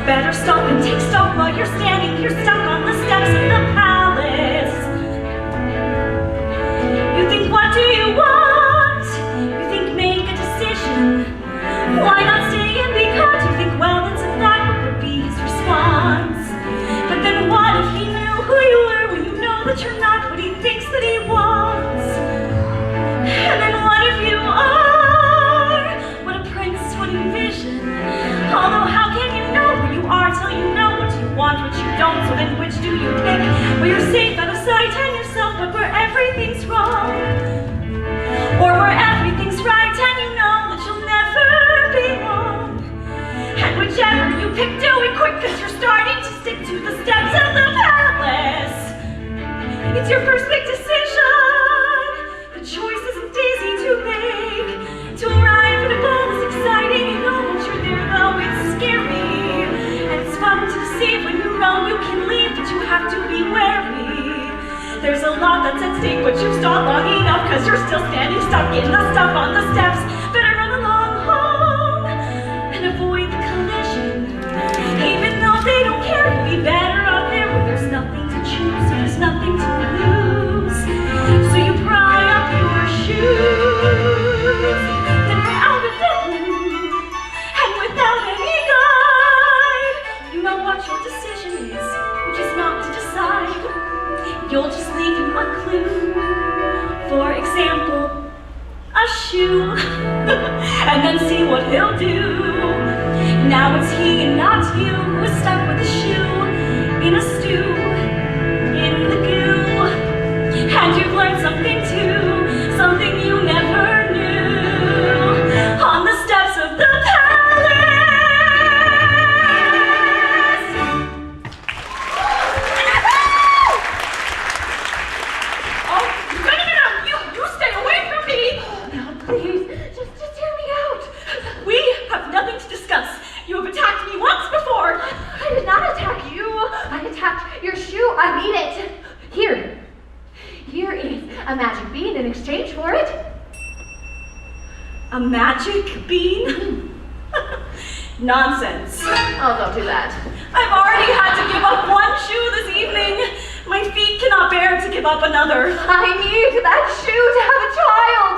Better stop and take stock while you're standing here stuck on the steps of the palace. You think, what do you want? You think, make a decision. Why not stay and be caught? You think, well, it's a thought, what would be his response? But then what if he knew who you were when you know that you're not what he thinks that he wants? And then what if you are what a prince would envision? Although how can you know who you are till you know what you want, what you don't? So then which do you pick? Where you're safe out of sight and yourself, but where everything's wrong? Or where everything's right and you know that you'll never be wrong? And whichever you pick, do it quick, cause you're starting to stick to the steps of the palace. It's your first big decision. The choice isn't easy to make. To arrive at a goal is exciting. You know that you're there, though it's scary. And it's fun to see when you know you can leave, but you have to be wary. There's a lot that's at stake, but you've stalled long enough, cause you're still standing stuck in the stuff on the steps. Better run along home and avoid the collision. Even though they don't care, you'll be better up there where there's nothing to choose, there's nothing to lose. So you pry up your shoes, then we're out of the blue, and without any guide, you know what your decision is, which is not to decide. You'll just leave him a clue. For example, a shoe. And then see what he'll do. Now it's he and not you who is stuck with a shoe in a stew, in the goo. And you've learned something too, something you never knew. On the steps of the Please, just hear me out. We have nothing to discuss. You have attacked me once, back your shoe. I need it. Here. Here is a magic bean in exchange for it. A magic bean? Nonsense. Oh, don't do that. I've already had to give up one shoe this evening. My feet cannot bear to give up another. I need that shoe to have a child.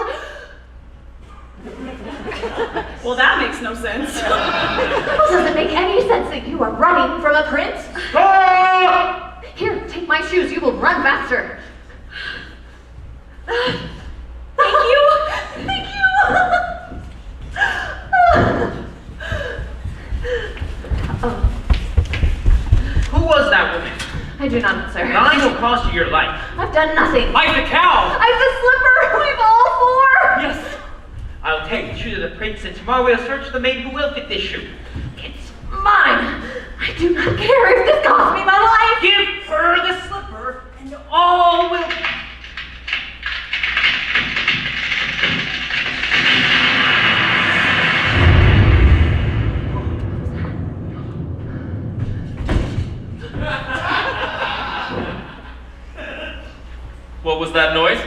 Well, that makes no sense. Well, does it make any sense that you are running from a prince? Ah! Here, take my shoes. You will run faster. Thank you. Thank you. Who was that woman? I do not know, sir. I will cost you your life. I've done nothing. I'm the cow! I'm the slipper. We've all four. Yes. I'll take the shoe to the prince, and tomorrow we'll search the maid who will fit this shoe. It's mine. I do not care if this costs me my life. Give her the slipper, and all will... What was that noise?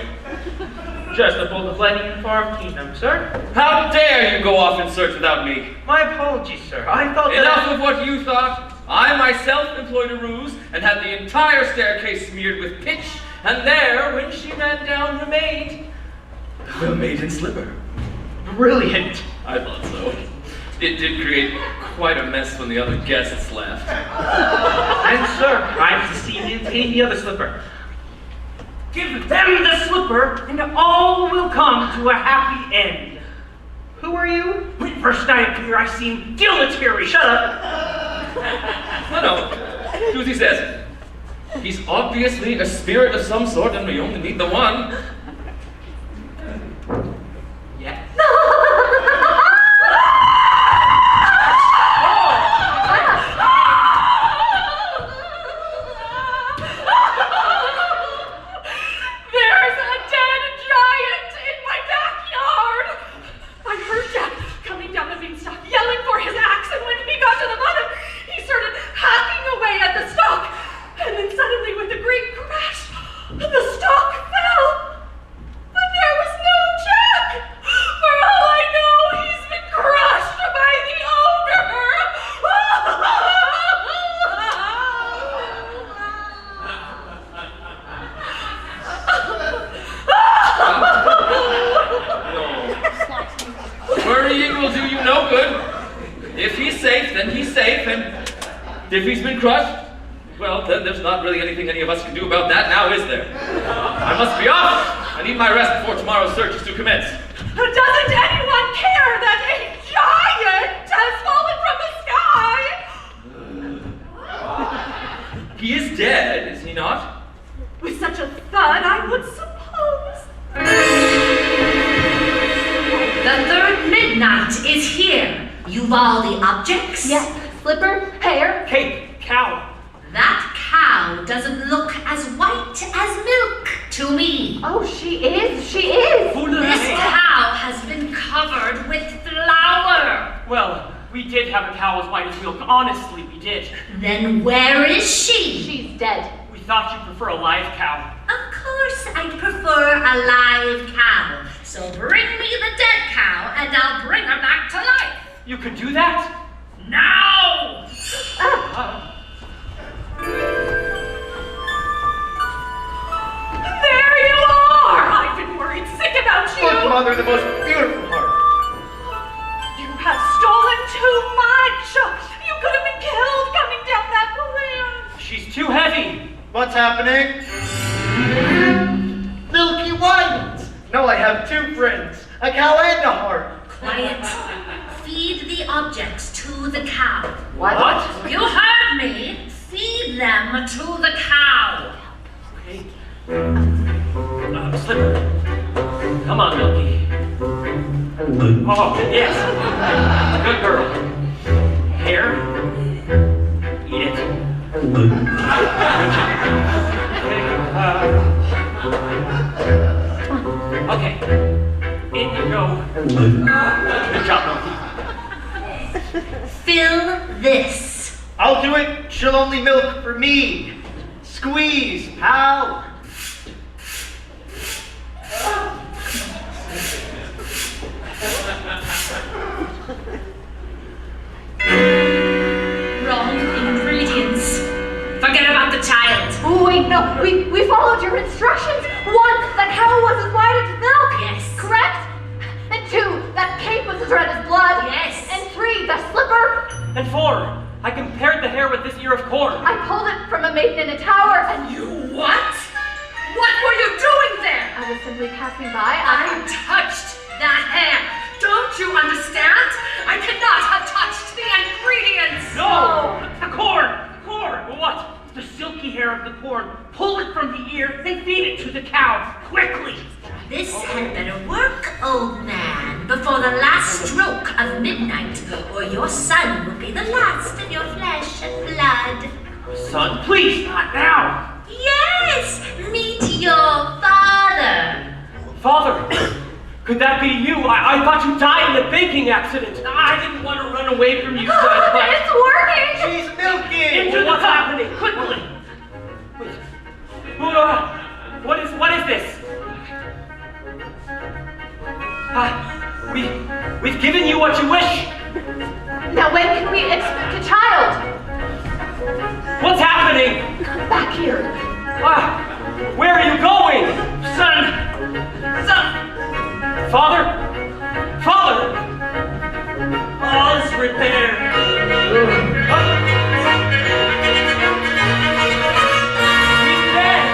Just the bolt of lightning in Farm Kingdom, sir. How dare you go off in search without me? My apologies, sir. I thought that... Enough of what you thought. I myself employed a ruse and had the entire staircase smeared with pitch, and there, when she ran down, remained the maiden slipper. Brilliant. I thought so. It did create quite a mess when the other guests left. And sir, I've succeeded in getting the other slipper. Give them the slipper, and all will come to a happy end. Who are you? When first I appear, I seem dilatory. Shut up. No. Do as he says. He's obviously a spirit of some sort, and we only need the one. Yeah. There's a dead giant in my backyard! I heard Jack coming down the beanstalk, yelling for his axe, and when he got to the bottom, he started hacking away at the stalk. And then suddenly, with a great crash, the stalk fell. But there was no Jack! For all I know, he's been crushed by the Worrying will do you no good. If he's safe, then he's safe, and if he's been crushed, well, then there's not really anything any of us can do about that now, is there? I must be off! I need my rest before tomorrow's search is to commence. Doesn't anyone care that a giant has fallen from the sky? He is dead, is he not? With such a thud, I would suppose. The third midnight is here. You've all the objects? Yes, slipper, hair. Cape, cow. That cow doesn't look as white as milk to me. Oh, she is. She is. This cow has been covered with flour. Well, we did have a cow as white as milk. Honestly, we did. Then where is she? She's dead. We thought you'd prefer a live cow. Of course I'd prefer a live cow. So bring me the dead cow and I'll bring her back to life. You could do that? Now! There you are! I've been worried sick about you! Look, Mother, the most beautiful heart. You have stolen too much! You could have been killed coming down that balloon! She's too heavy. What's happening? Milky White! No, I have two friends, a cow and a heart. Quiet. Feed the objects to the cow. What? You heard me. Feed them to the cow. Okay. Slipper. Come on, Milky. Oh, yes. Good girl. Hair. Eat it. Okay. In you go. Good job, Milky. Fill this. I'll do it. She'll only milk for me. Squeeze, pal. Wrong ingredients. Forget about the child. Oh, wait, no. We followed your instructions. 1, that cow wasn't white as milk. Yes. Correct? And 2, that cape was as red as blood. Yes. And 3, the slipper. And 4, I compared the hair with this ear of corn. I pulled it from a maiden in a tower. And You what? What were you doing there? I was simply passing by. I touched that hair. Don't you understand? I could not have touched the ingredients. No! The corn! Corn! What? The silky hair of the corn. Pull it from the ear and feed it to the cow. Quickly! This had better work, old man, before the last stroke of midnight, or your son will be the last of your flesh and blood. Son, please, not now! Yes, meet your father. Father, could that be you? I thought you died in a baking accident. I didn't want to run away from you, son, but... It's working! She's milking. Into what's happening, quickly! Wait. What is this? We've given you what you wish. Now when can we expect a child? What's happening? Come back here. Where are you going? Son! Father? Father! All is repaired. He's dead.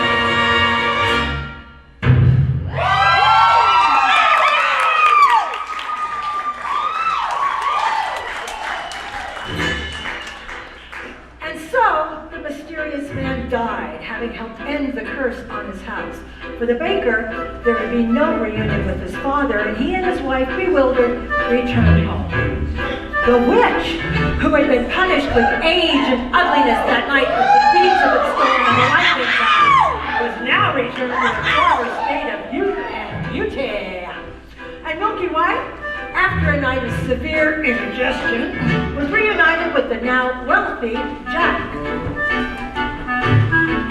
And so, the mysterious man died, having helped end the curse on his house. For the baker, there would be no reunion with his father, and he and his wife, bewildered, returned home. The witch, who had been punished with age and ugliness that night with the beads of its stone and the lightning cloud, was now returned to a former state of youth and beauty. And Milky White, after a night of severe indigestion, was reunited with the now wealthy Jack.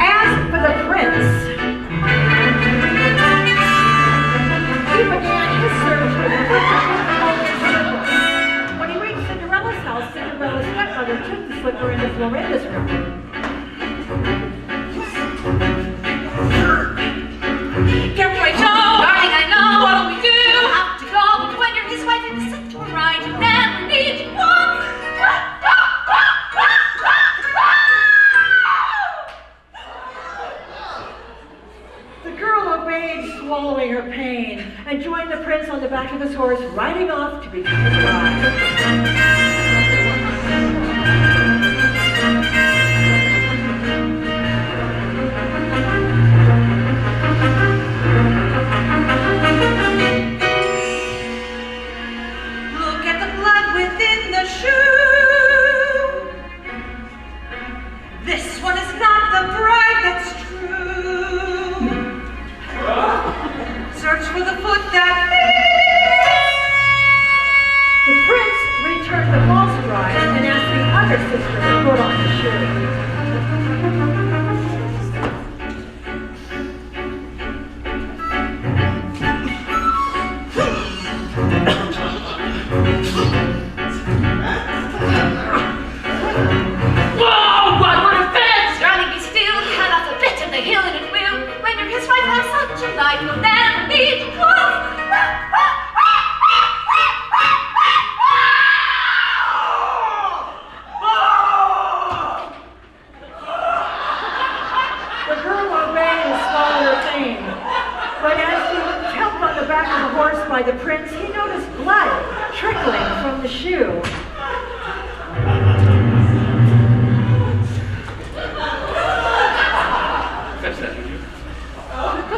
As for the prince, he began his search for the slipper. When he reached Cinderella's house, Cinderella's stepmother took the slipper into Florinda's room. Careful, Rachel. Darling, I know. What'll we do? We'll have to go, but when you're his wife and sit to a ride, you never need to walk. The girl obeyed, swallowing her pain, and joined the prince on the back of his horse, riding off to become his bride. Look at the blood within the shoe. This one is not the bride that's true. Search for the foot that The prince returned the false bride and asked the other sister to put on the shoe. Whoa! What a fence! Darling, be still. Cut off a bit of the hill and it will. When you're his wife, have such a life, you'll never need to walk. The girl obeyed and swallowed her pain. But as she was helped on the back of the horse by the prince, he noticed blood trickling from the shoe.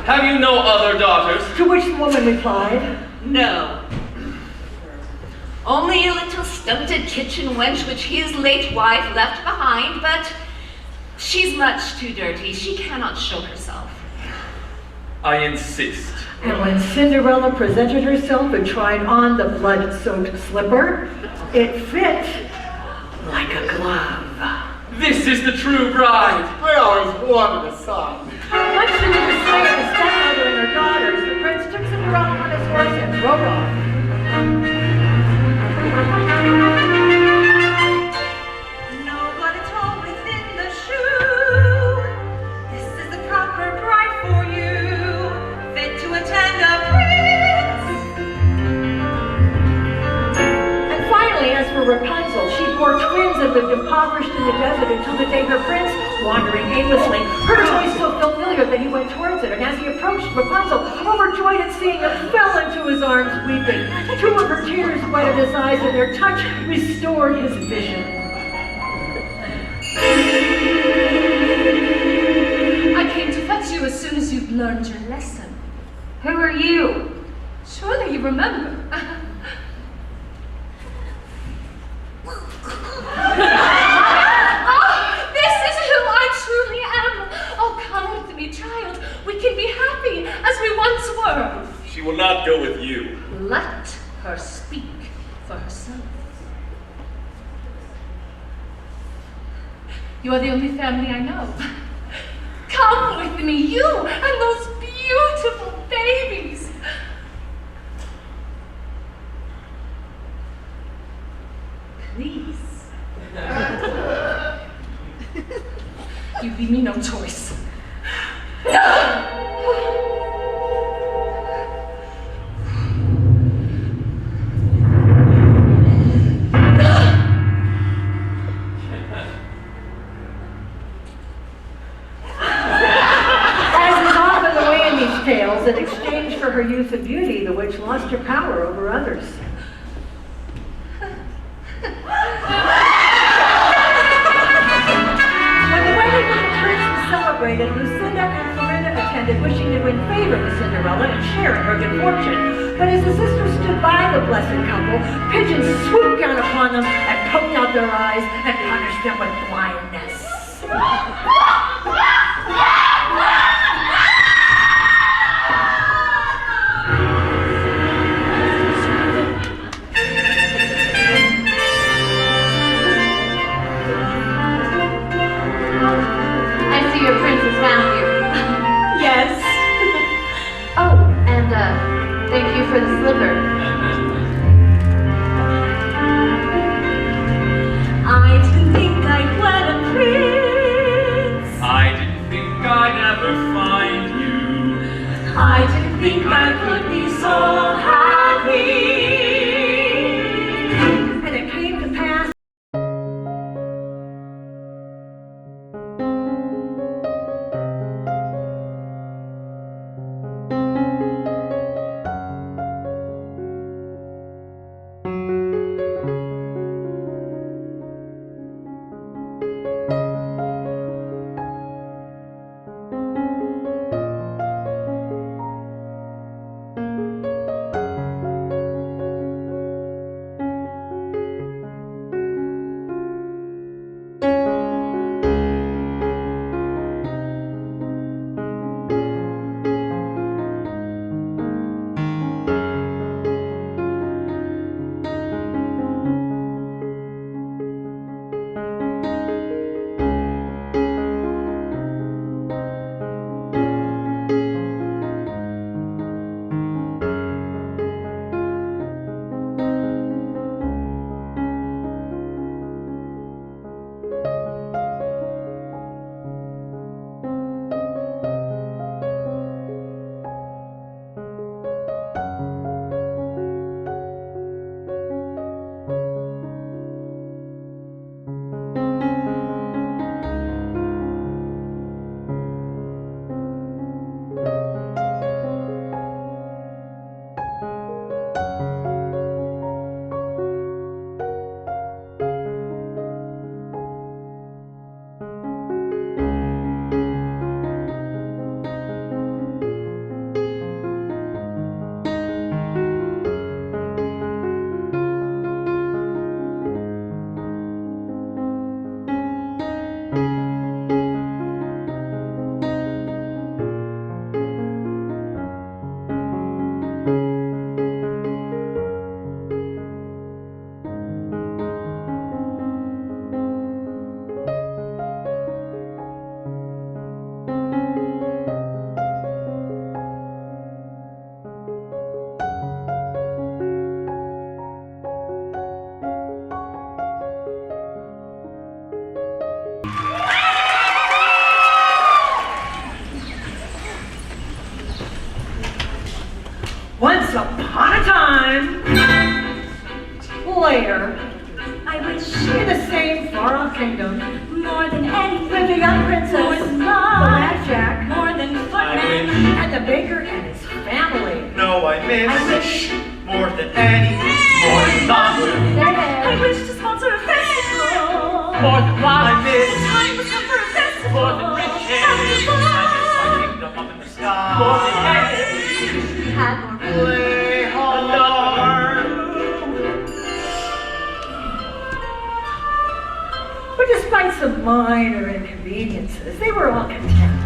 Have you no other daughters? To which the woman replied, No. Only a little stunted kitchen wench which his late wife left behind, but she's much too dirty. She cannot show herself. I insist. And when Cinderella presented herself and tried on the blood-soaked slipper, it fit like a glove. This is the true bride. I always wanted a lived impoverished in the desert until the day her prince, wandering aimlessly, heard a voice so familiar that he went towards it, and as he approached, Rapunzel, overjoyed at seeing him, fell into his arms weeping. 2 of her tears wetted his eyes, and their touch restored his vision. I came to fetch you as soon as you'd learned your lesson. Who are you? Surely you remember. Oh, this is who I truly am. Oh, come with me, child. We can be happy as we once were. She will not go with you. Let her speak for herself. You are the only family I know. Come with me, you and those beautiful babies. Please. You leave me no choice. Tales, in exchange for her youth and beauty, the witch lost her power over others. When the wedding of the prince was celebrated, Lucinda and Florinda attended, wishing to win favor with Cinderella and share in her good fortune. But as the sisters stood by the blessed couple, pigeons swooped down upon them and poked out their eyes and punished them with blindness. Your prince has found you. Yes. Oh, and thank you for the slipper. I didn't think I'd wed a prince. I didn't think I'd ever find you. I didn't think I could be so happy. And it came to pass. Once upon a time, later, I wish In the same far-off kingdom more than anything. lived a young princess, More the than lad love. Jack, More than footmen. and the baker and his family. No, I miss I wish. more than any, more than thunder. I wish to sponsor a festival. More than I love, miss The time was come for a festival. more than riches, I miss my kingdom up in the sky. more than heaven. Had more Play hard. But despite some minor inconveniences, they were all content.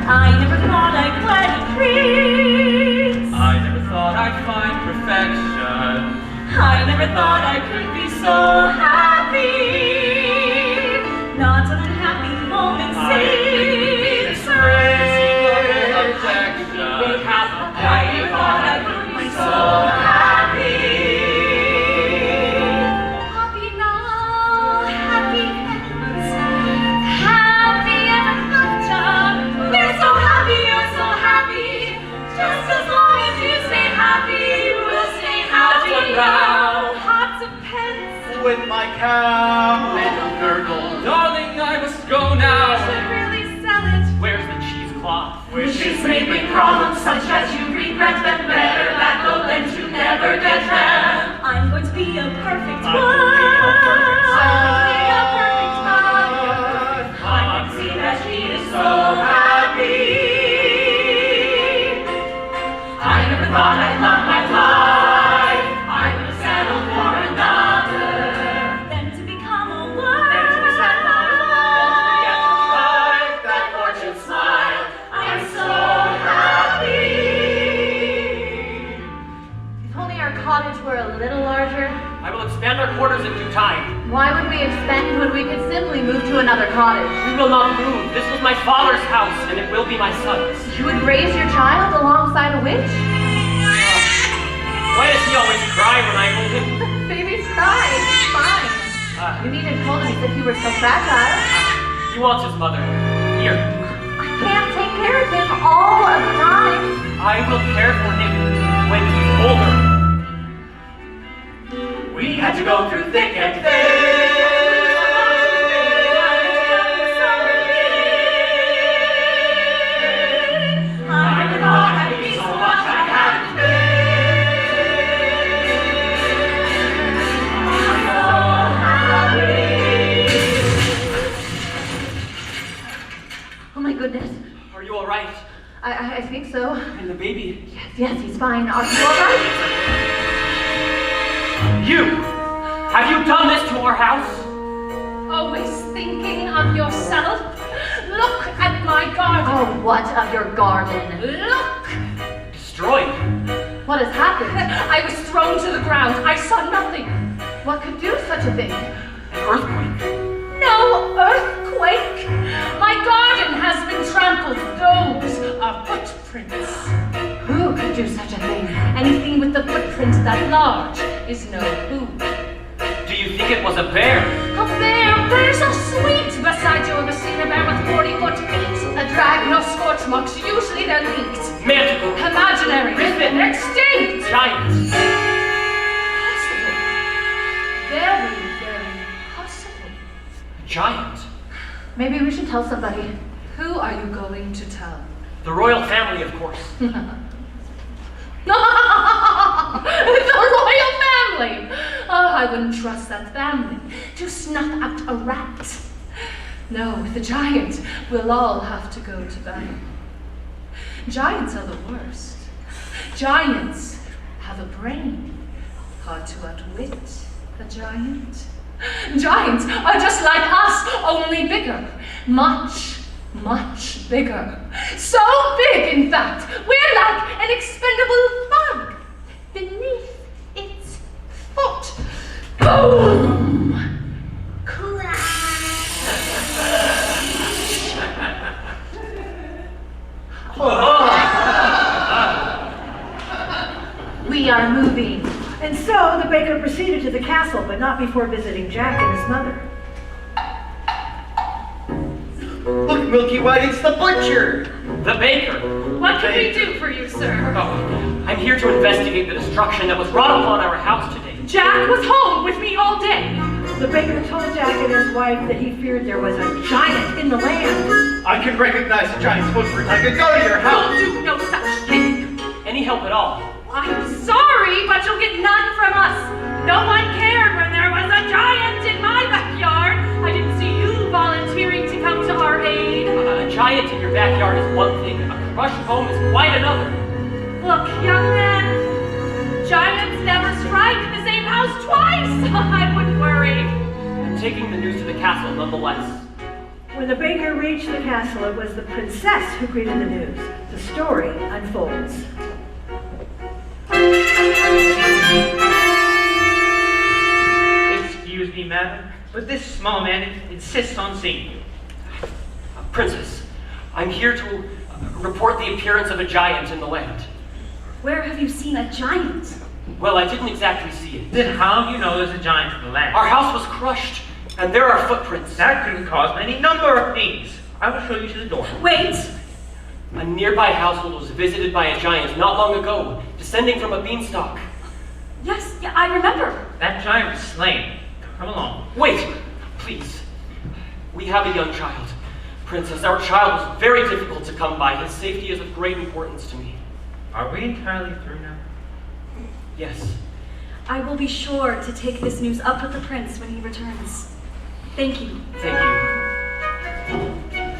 I never thought I'd wed a prince. I never thought I'd find perfection. I never thought I could be so happy. Not an unhappy moment since. Objection. I never thought I could be so happy. happy now, happy ends, happy ever after. We're so happy, you're so happy. Just as long as you stay happy, we'll stay happy. Now. Pots of pence. With my cow. Gurgle. Darling, I must go now. Should really sell it. Where's the cheesecloth? Wishes may bring problems such as you regret, but better that will than to never get them. I'm going to be a perfect I'm one. going to be a perfect I'm going to be a perfect mother. I can see that she is so happy. I never thought I'd love my life. I would have settled for another. Then to become a wife. That fortune smile. I'm so happy. If only our cottage were a little larger. I will expand our quarters in due time. Why would we expand when we could simply move to another cottage? We will not move. This was my father's house, and it will be my son's. You would raise your child alongside a witch? Why does he always cry when I hold him? Baby's crying. It's fine. You needn't have told him as if you were so fragile. He wants his mother. Here. I can't take care of him all of the time. I will care for him when he's older. We had to go through thick and thin. I never thought I'd be so much I haven't been. I'm so happy. Oh my goodness. Are you all right? I think so. And the baby? Yes, he's fine. Are you all right? You! Have you done this to our house? Always thinking of yourself. Look at my garden. Oh, what of your garden? Look! Destroyed. What has happened? I was thrown to the ground. I saw nothing. What could do such a thing? An earthquake. No earthquake. My garden has been trampled. Those are footprints. Who could do such a thing? Anything with the footprint that large is no who. Do you think it was a bear? A bear? Bears are sweet. Besides, you ever seen a bear with 40-foot feet? A dragon or scorch marks, usually they're linked. Magical. Imaginary. Mythic. Extinct. Giant. Possible. Very, very possible. Giant. Maybe we should tell somebody. Who are you going to tell? The royal family, of course. The royal family! Oh, I wouldn't trust that family to snuff out a rat. No, with the giant, we'll all have to go to battle. Giants are the worst. Giants have a brain. Hard to outwit a giant. Giants are just like us, only bigger. Much, much bigger. So big, in fact, we're like an expendable bug beneath its foot. Boom! We are moving. And so the baker proceeded to the castle, but not before visiting Jack and his mother. Look, Milky White, it's the butcher. The baker. What can we do for you, sir? Oh, I'm here to investigate the destruction that was wrought upon our house today. Jack was home with me all day. The baker told Jack and his wife that he feared there was a giant in the land. I can recognize a giant's footprint. I could go to your house. Don't do no such thing. Any help at all? I'm sorry, but you'll get none from us. No one cared when there was a giant in my backyard. I didn't see you volunteering to come to our aid. A giant in your backyard is one thing. A crushed home is quite another. Look, young man, giants never strike the same house twice. I wouldn't worry. I'm taking the news to the castle nonetheless. When the baker reached the castle, it was the princess who greeted the news. The story unfolds. Excuse me, madam, but this small man insists on seeing you. Princess, I'm here to report the appearance of a giant in the land. Where have you seen a giant? Well, I didn't exactly see it. Then how do you know there's a giant in the land? Our house was crushed, and there are footprints. That could cause any number of things. I will show you to the door. Wait! A nearby household was visited by a giant not long ago, descending from a beanstalk. Yes, yeah, I remember. That giant was slain. Come along. Wait, please. We have a young child. Princess, our child was very difficult to come by. His safety is of great importance to me. Are we entirely through now? Yes. I will be sure to take this news up with the prince when he returns. Thank you. Thank you.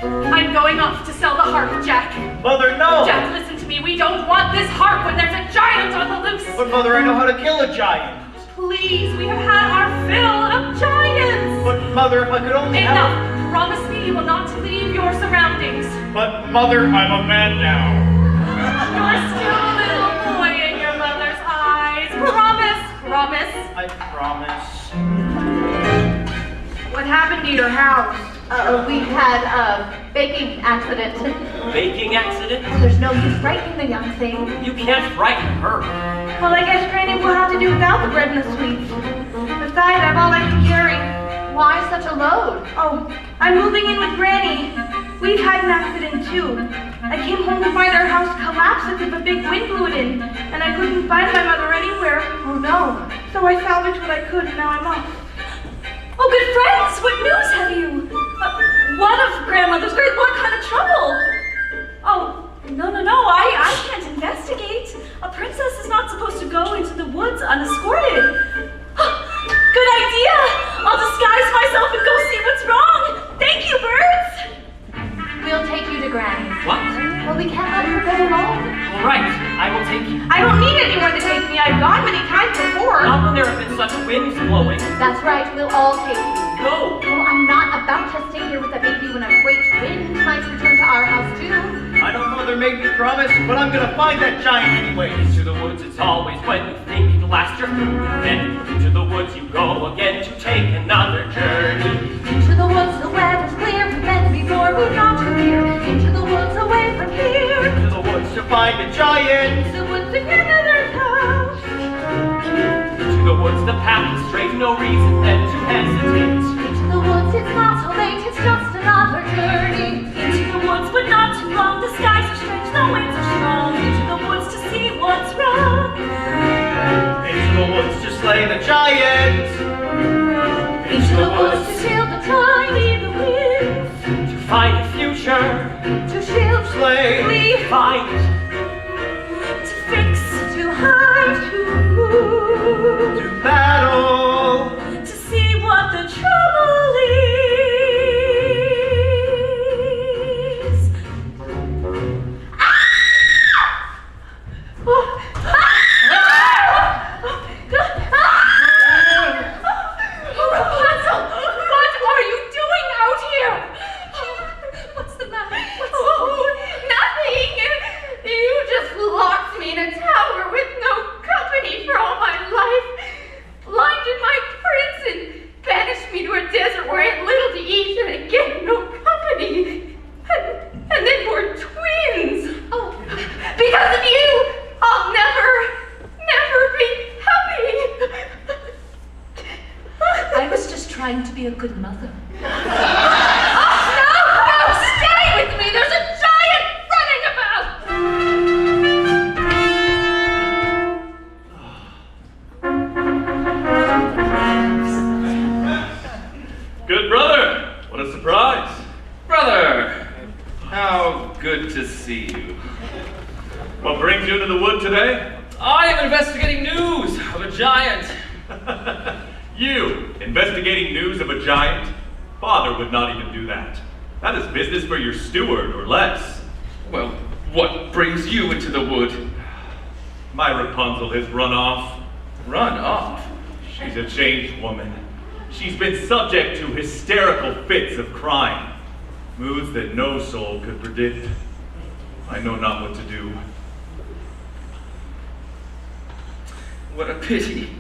I'm going off to sell the harp, Jack. Mother, no! Jack, listen to me. We don't want this harp when there's a giant on the loose. But Mother, I know how to kill a giant. Please, we have had our fill of giants. But Mother, if I could only Enough. Promise me you will not leave your surroundings. But Mother, I'm a man now. You're still a little boy in your mother's eyes. Promise. Promise. I promise. What happened to your house? We had a baking accident. Baking accident? There's no use frightening the young thing. You can't frighten her. Well, I guess Granny will have to do without the bread and the sweets. Besides, I've all I can carry. Why such a load? Oh, I'm moving in with Granny. We've had an accident too. I came home to find our house collapse as if a big wind blew it in, and I couldn't find my mother anywhere. Oh no. So I salvaged what I could, and now I'm off. Oh, good friends, what news have you? What of grandmother's grave? What kind of trouble? Oh, no, I can't investigate. A princess is not supposed to go into the woods unescorted. Good idea! I'll disguise myself and go see what's wrong. Thank you, birds! We'll take you to Granny. What? Well, we can't let her go alone. All right, I will take you. I don't need anyone to take me. I've gone many times before. Not when there have been such winds blowing. That's right. We'll all take you. No. Well, I'm not about to stay here with a baby when a great wind might return to our house, too. I know Mother made me promise, but I'm gonna find that giant anyways. Into the woods it's always when you think it'll last your food. Then into the woods you go again to take another journey. Into the woods the weather's clear. We've been before, we've not to fear. Into the woods away from here. Into the woods to find a giant. Into the woods to grandmother's house. Into the woods the path is straight, no reason then to hesitate. Into the woods it's not so late, it's just another journey. Into the woods, but not too long. The skies are strange, the winds are strong. Into the woods to see what's wrong. Into the woods to slay the giant. Into the woods to shield the time, leave the winds. To find a future. To shield, Slay. leave, Find. To fix, to hide, to move. To battle. to see what the trouble is. Rapunzel, what are you doing out here? What's the matter? Nothing! You just locked me in a tower with no company for all my life. Blind Brother, how good to see you. What brings you into the wood today? I am investigating news of a giant. You, investigating news of a giant? Father would not even do that. That is business for your steward or less. Well, what brings you into the wood? My Rapunzel has run off. Run off? She's a changed woman. She's been subject to hysterical fits of crying, moods that no soul could predict. I know not what to do. What a pity.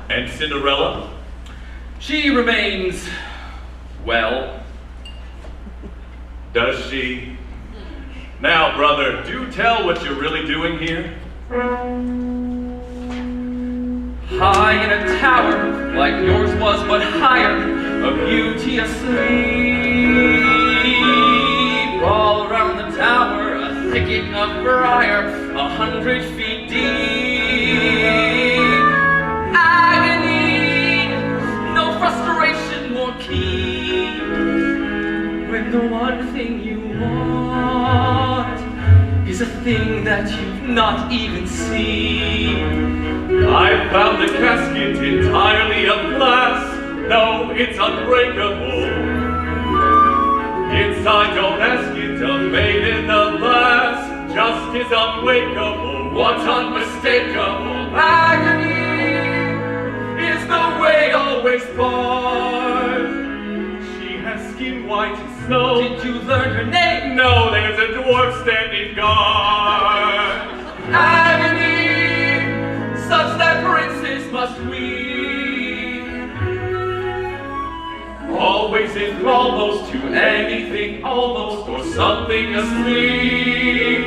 And Cinderella? She remains well. Does she? Now, brother, do tell what you're really doing here. High in a tower, like yours was, but higher, a beauty asleep. All around the tower, a thicket of briar, 100 feet deep. Agony, no frustration more keen. When the one thing you want is a thing that you've not even seen. I found the casket entirely of glass. No, it's unbreakable. Inside, don't ask it, a maiden of glass, just as unwakeable. What's unmistakable? Agony is the way always born. She has skin white as snow. Did you learn her name? No, there's a dwarf standing guard. Agony, such that princes must weep. Always enthralled almost to anything, almost, or something asleep.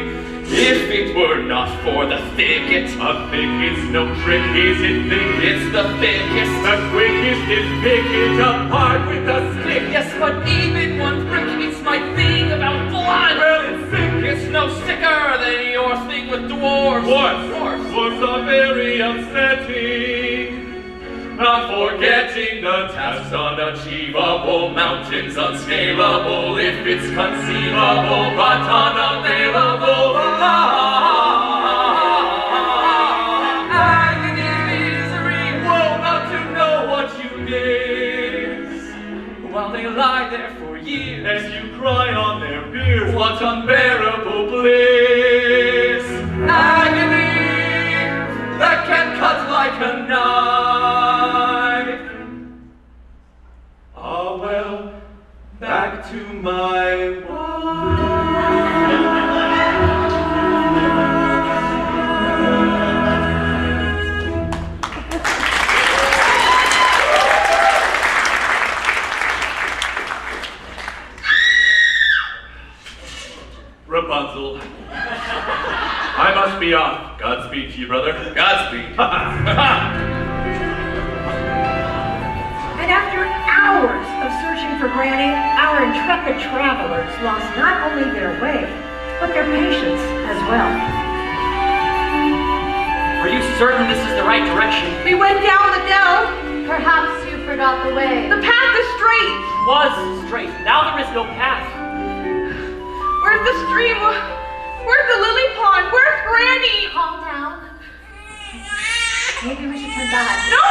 If it were not for the thicket, a thicket's no trick, is it thick? It's the thickest. The quickest is pick it apart with a stick. Yes, but even one brick, it's my thing about blood. Well, it's thick. It's no sicker than your thing with dwarves. Dwarfs are very upsetting. Not forgetting the tasks unachievable, mountains unscalable, if it's conceivable, but unavailable. Agony, misery, Woe not to know what you miss. while they lie there for years, And you cry on their biers, what unbearable bliss. agony that can cut like a knife. Ah well, back to my Rapunzel. I must be off. Godspeed to you, brother. Godspeed. And after hours of searching for Granny, our intrepid travelers lost not only their way, but their patience as well. Are you certain this is the right direction? We went down the dell. Perhaps you forgot the way. The path is straight. Was straight. Now there is no path. Where's the stream? Where's the lily pond? Where's Granny? Calm down. Maybe we should turn back. No!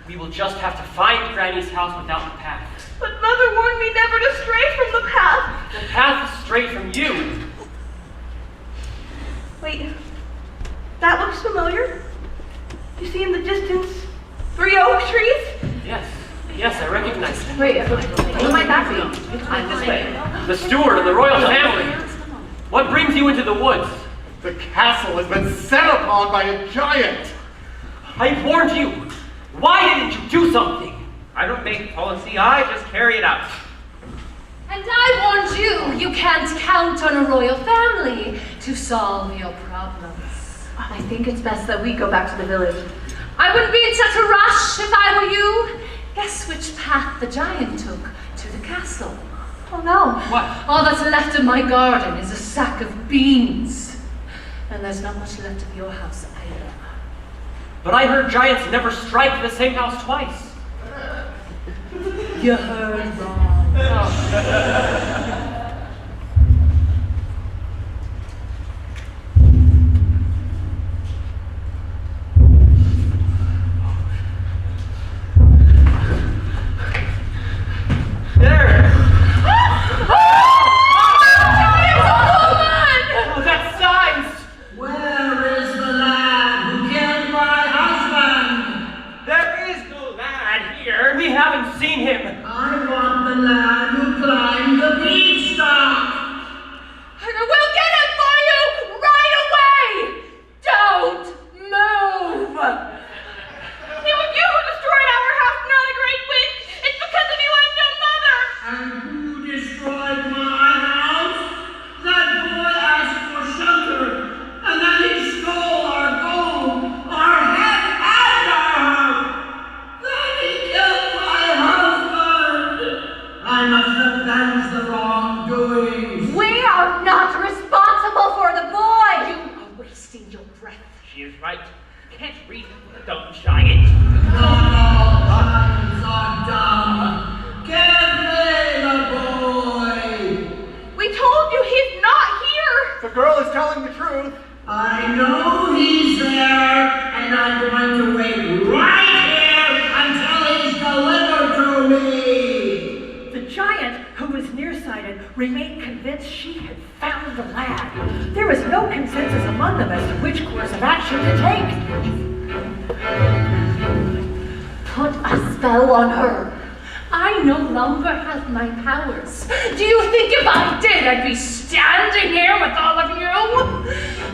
We will just have to find Granny's house without the path. But Mother warned me never to stray from the path. The path is straight from you. Wait, that looks familiar. You see in the distance 3 oak trees? Yes, I recognize them. Wait, who might that be? This way. The steward of the royal family. What brings you into the woods? The castle has been set upon by a giant. I warned you. Why didn't you do something? I don't make policy, I just carry it out. And I warned you, you can't count on a royal family to solve your problems. I think it's best that we go back to the village. I wouldn't be in such a rush if I were you. Guess which path the giant took to the castle? Oh no. What? All that's left of my garden is a sack of beans. And there's not much left of your house either. But I heard giants never strike the same house twice. You heard wrong. Remained convinced she had found the lad. There was no consensus among them as to which course of action to take. Put a spell on her. I no longer have my powers. Do you think if I did, I'd be standing here with all of you?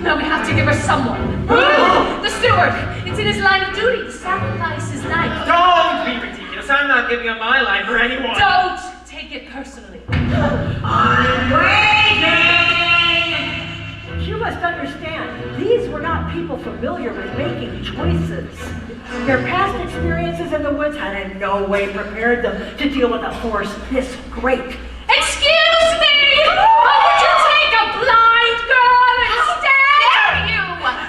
No, we have to give her someone. The steward. It's in his line of duty to sacrifice his life. Don't be ridiculous. I'm not giving up my life for anyone. Don't take it personally. I'm waiting! You must understand, these were not people familiar with making choices. Their past experiences in the woods had in no way prepared them to deal with a force this great. Excuse me! Why would you take a blind girl and stare you?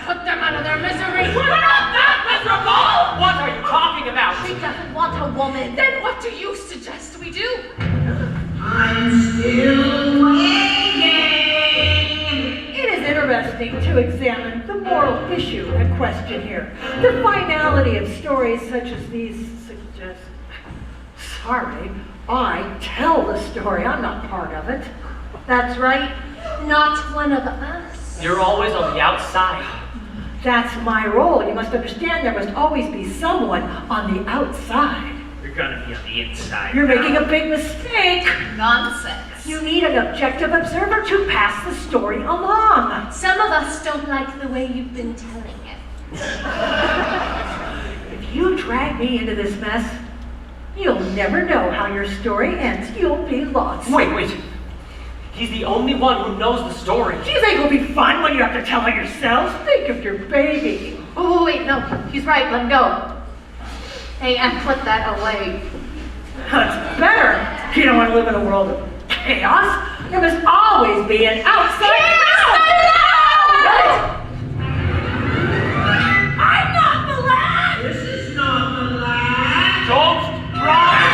Put them out of their misery. We're not that miserable! What are you talking about? She doesn't want a woman. Then what do you suggest we do? I'm still waiting. It is interesting to examine the moral issue at question here. The finality of stories such as these suggests. Sorry, I tell the story. I'm not part of it. That's right. Not one of us. You're always on the outside. That's my role. You must understand there must always be someone on the outside. You're gonna be on the inside. You're making a big mistake. Nonsense. You need an objective observer to pass the story along. Some of us don't like the way you've been telling it. If you drag me into this mess, you'll never know how your story ends. You'll be lost. Wait. He's the only one who knows the story. Do you think it'll be fun when you have to tell it yourself? Think of your baby. Oh, wait, no. He's right. Let him go. Hey, and put that away. That's better. You don't want to live in a world of chaos. There must always be an outside. I'm not the lad! This is not the lad! Don't run!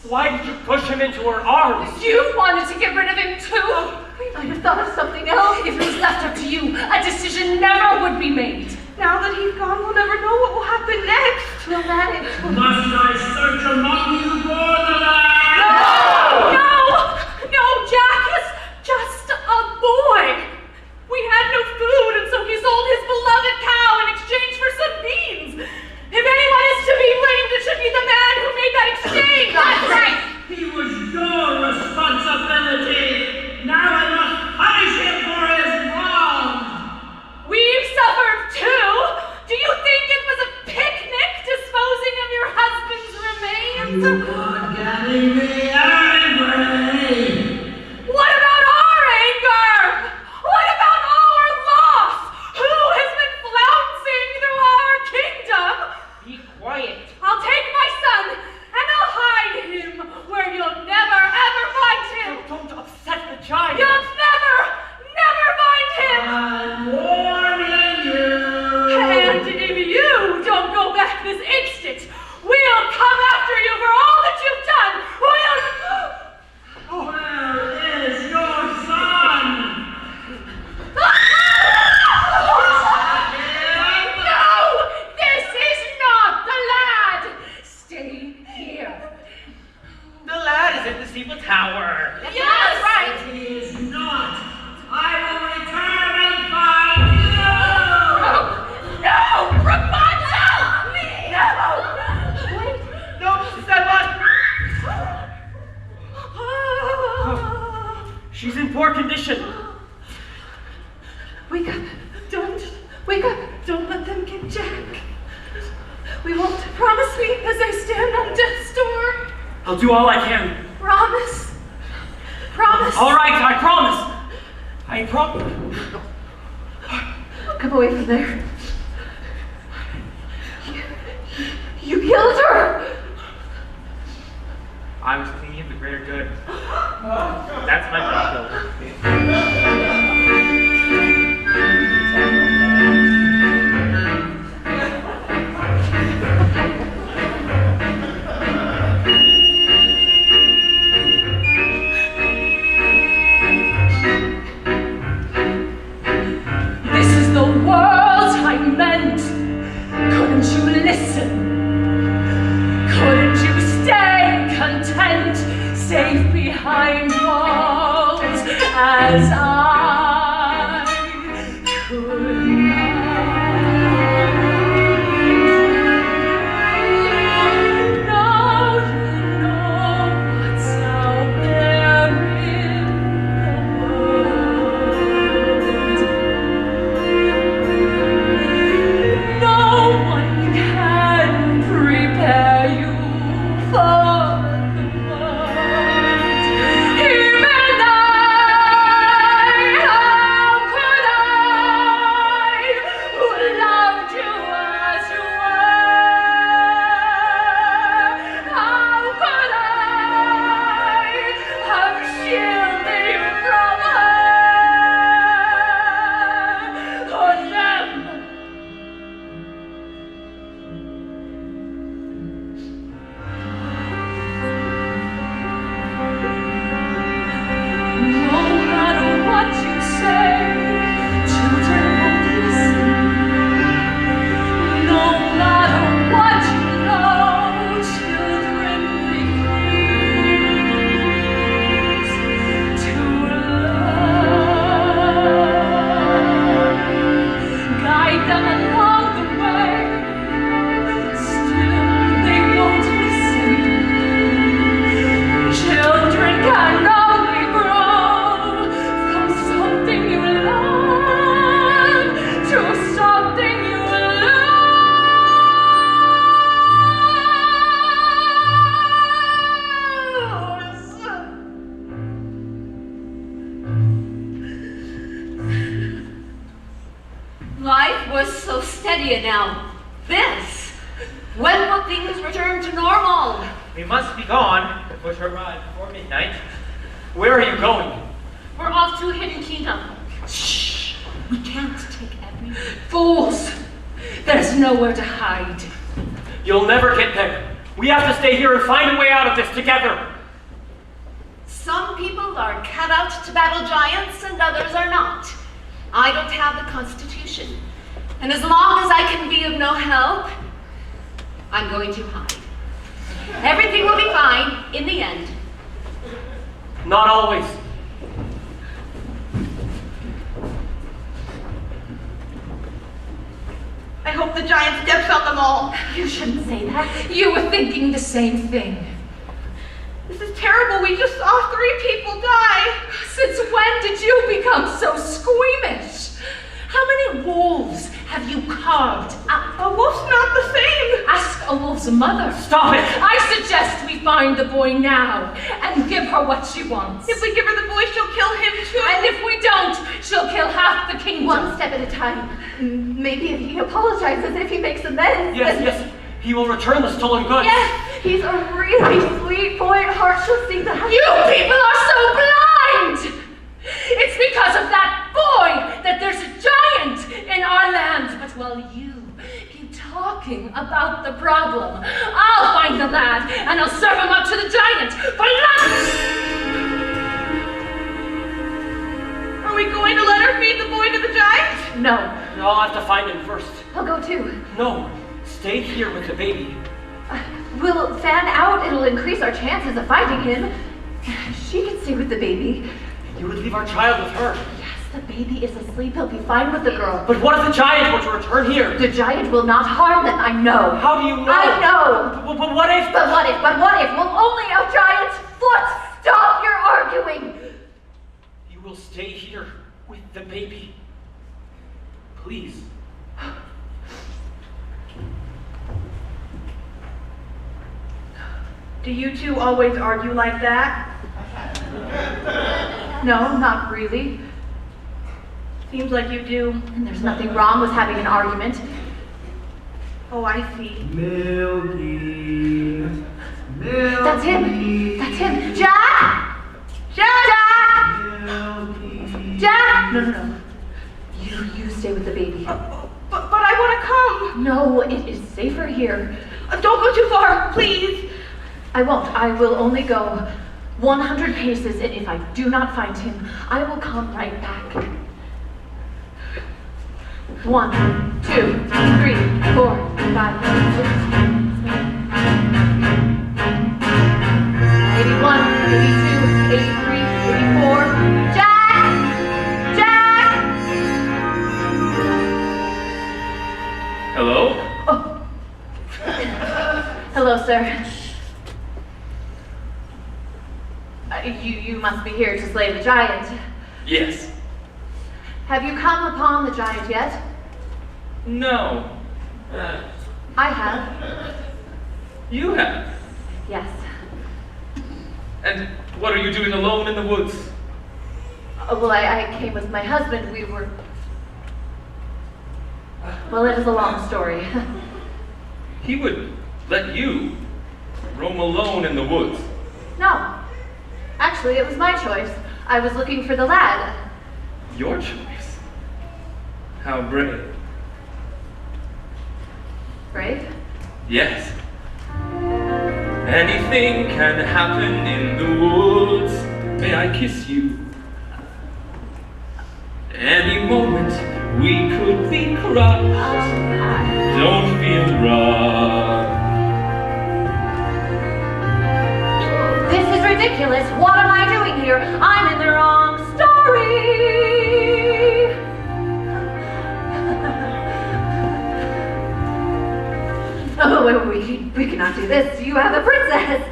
Why did you push him into her arms? You wanted to get rid of him too. I have thought of something else. If it was left up to you, a decision never would be made. Now that he's gone, we'll never know what will happen next. Well, that is... Must I search among you for the lad? No, Jack is just a boy. We had no food, and so he sold his beloved cow in exchange for some beans. If anyone is to be blamed, it should be the man who made that exchange. That's right. He was your responsibility. Now I must punish him for his wrong. We've suffered too. Do you think it was a picnic disposing of your husband's remains? You are getting me angry. What about our anger? What about our loss? Who has been flouncing through our kingdom? Be quiet. I'll take my son and I'll hide him where you'll never ever find him. Don't upset the child. You'll never find him. I'm warning you. And if you don't go back this Promise me as I stand on death's door. I'll do all I can. Promise. Promise. All right, I promise. I promise. Come away from there. You killed her! I was thinking of the greater good. That's my job, This is the world I meant. Couldn't you listen? Couldn't you stay content, safe behind walls, as I could not? Now you know what's out there in the world. No one can prepare you for the world. Even I, how could I, who loved you as you were? How could I have shielded you from her or them? No matter what you say, children won't listen. No matter what you know, children refuse to learn. Guide them along the way, still they won't listen. Children can only grow from something you love to something you lose. Life was so steady, and now this. When will things return to normal? We must be gone before she arrives before midnight. Where are you going? We're off to a hidden kingdom. Shh! We can't take everything. Fools! There's nowhere to hide. You'll never get there. We have to stay here and find a way out of this together. Some people are cut out to battle giants and others are not. I don't have the constitution. And as long as I can be of no help, I'm going to hide. Everything will be fine in the end. Not always. I hope the giant steps on them all. You shouldn't say that. You were thinking the same thing. This is terrible. We just saw 3 people die. Since when did you become so squeamish? How many wolves have you carved up? A wolf's not the same. Ask a wolf's mother. Stop it! I suggest we find the boy now and give her what she wants. If we give her the boy, she'll kill him too. And if we don't, she'll kill half the kingdom. One step at a time. Maybe if he apologizes, if he makes amends. Yes, yes. He will return the stolen goods. Yes, he's a really sweet boy at heart. She'll see that. You people are so blind! It's because of that boy that there's a giant in our land. But while you keep talking about the problem, I'll find the lad and I'll serve him up to the giant for lunch! Are we going to let her feed the boy to the giant? No. No, I'll have to find him first. I'll go too. No, stay here with the baby. We'll fan out. It'll increase our chances of finding him. She can stay with the baby. You would leave our child with her. Yes, the baby is asleep. He'll be fine with the girl. But what if the giant were to return here? The giant will not harm them. I know. How do you know? I know. But what if? But what if? We'll only have giant's foot. Stop your arguing. You will stay here with the baby. Please. Do you two always argue like that? No, not really. Seems like you do. And there's nothing wrong with having an argument. Oh, I see. Milky. That's him. That's him. Jack! Jack! Jack! No. You stay with the baby. But I want to come. No, it is safer here. Don't go too far, please. I won't. I will only go 100 paces, and if I do not find him, I will come right back. 1, 2, 3, 4, 5, 6. 81, 82, 83, 84. Jack! Jack! Hello? Oh. Hello, sir. You must be here to slay the giant. Yes. Have you come upon the giant yet? No. I have. You have. Yes. And what are you doing alone in the woods? Well, I came with my husband. We were... Well, it is a long story. He would let you roam alone in the woods. No. Actually, it was my choice. I was looking for the lad. Your choice? How brave. Brave? Yes. Anything can happen in the woods. May I kiss you? Any moment we could be crushed. Don't feel rough. This is ridiculous. What am I doing here? I'm in the wrong story. Oh, we cannot do this. You have a princess.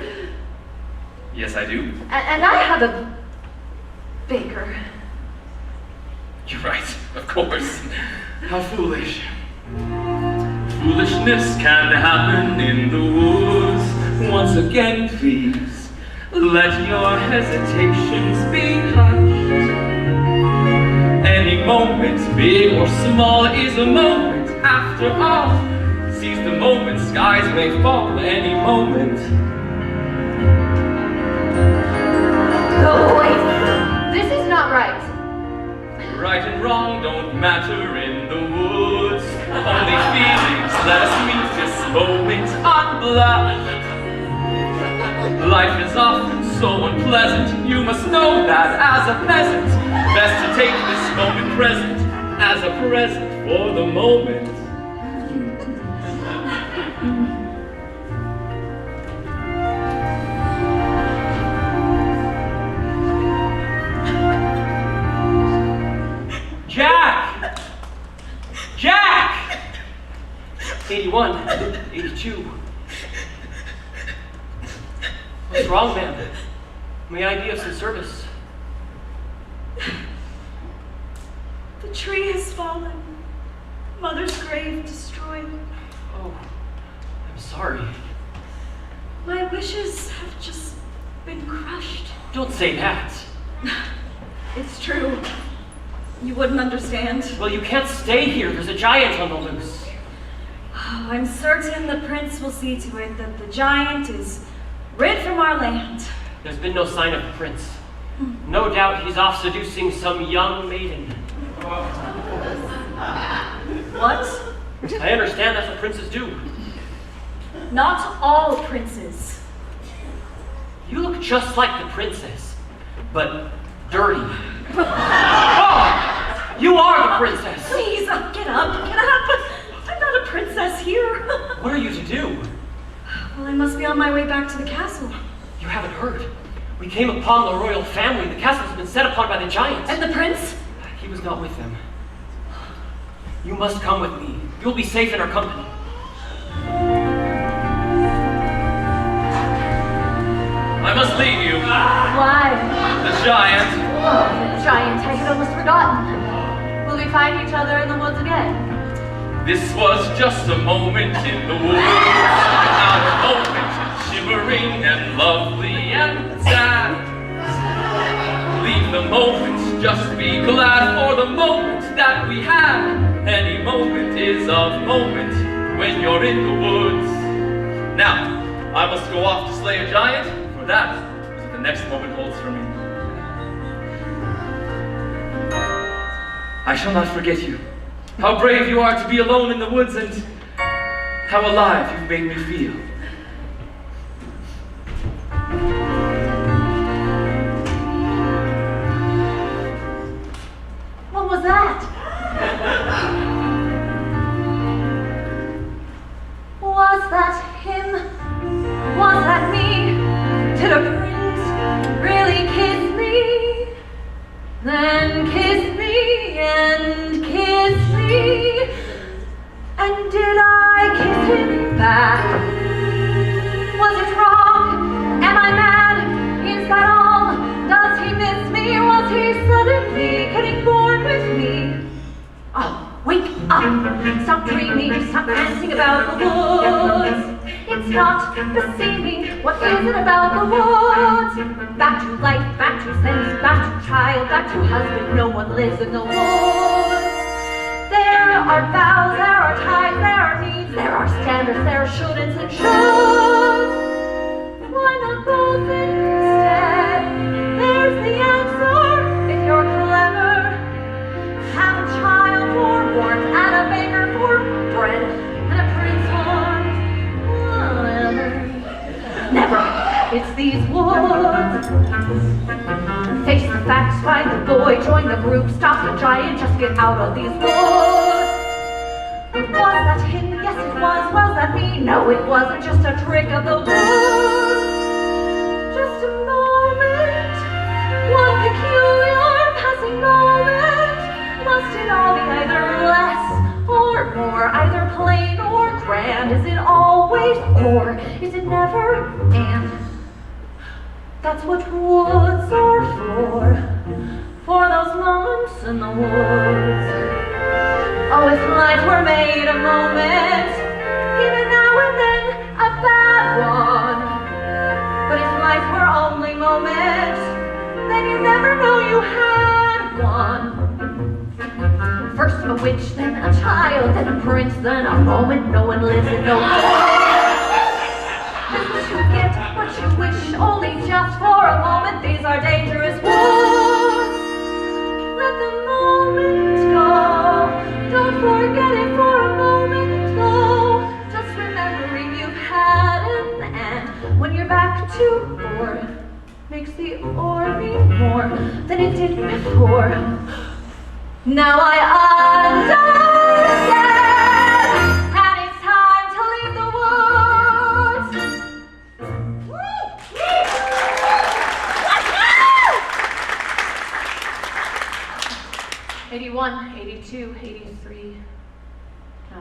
Yes, I do. And I have a baker. You're right, of course. How foolish. Foolishness can happen in the woods. Once again, please, let your hesitations be hushed. Any moment, big or small, is a moment after all. Seize the moment, skies may fall any moment. Oh, wait. This is not right. Right and wrong don't matter in the woods. Only feelings, let us meet this moment unblushed. Life is often so unpleasant. You must know that as a peasant. Best to take this moment present as a present for the moment. Jack! Jack! 81, 82. What's wrong, man? May I be of some service? The tree has fallen. Mother's grave destroyed. Oh, I'm sorry. My wishes have just been crushed. Don't say that. It's true. You wouldn't understand. Well, you can't stay here. There's a giant on the loose. Oh, I'm certain the prince will see to it that the giant is rid from our land. There's been no sign of the prince. No doubt he's off seducing some young maiden. What? I understand that's what princes do. Not all princes. You look just like the princess, but dirty. Oh, you are the princess. Please, get up. I'm not a princess here. What are you to do? Well, I must be on my way back to the castle. You haven't heard. We came upon the royal family. The castle has been set upon by the giants. And the prince? He was not with them. You must come with me. You'll be safe in our company. I must leave you. Why? The giant. Oh, the giant. I had almost forgotten. Will we find each other in the woods again? This was just a moment in the woods. Our moment, shivering and when you're in the woods. Now, I must go off to slay a giant, for that is what the next moment holds for me. I shall not forget you. How brave you are to be alone in the woods, and how alive you've made me feel. What was that? Was that him? Was that me? Did a prince really kiss me? Then kiss me and kiss me. And did I kiss him back? Was it wrong? Am I mad? Is that all? Does he miss me? Was he suddenly getting bored with me? Oh, wake up! Stop dreaming, stop dancing about the woods. It's not beseeming. What is it about the woods? Back to life, back to sense, back to child, back to husband. No one lives in the woods. There are vows, there are ties, there are needs, there are standards, there are shouldn'ts and shoulds. Why not both instead? There's the answer if you're clever. Have a child for warmth and a baker for bread and a prince for whatever. Never. It's these woods. Face the facts, find the boy, join the group, stop the giant, just get out of these woods. Was that him? Yes it was. Was that me? No it wasn't, just a trick of the woods. Just a moment, one peculiar passing moment. Must it all be either less or more, either plain or grand? Is it always or? Is it never and? That's what woods are for those moments in the woods. Oh, if life were made a moment, even now and then a bad one. But if life were only moments, then you never know you had one. First a witch, then a child, then a prince, then a moment. No one lives in no woods. You get what you wish, only just for a moment. These are dangerous woods. Let the moment go. Don't forget it for a moment, though. Just remembering you've had an and when you're back to or makes the or mean more than it did before. Now I understand, and it's time to leave the woods. 81, 82, 83, no,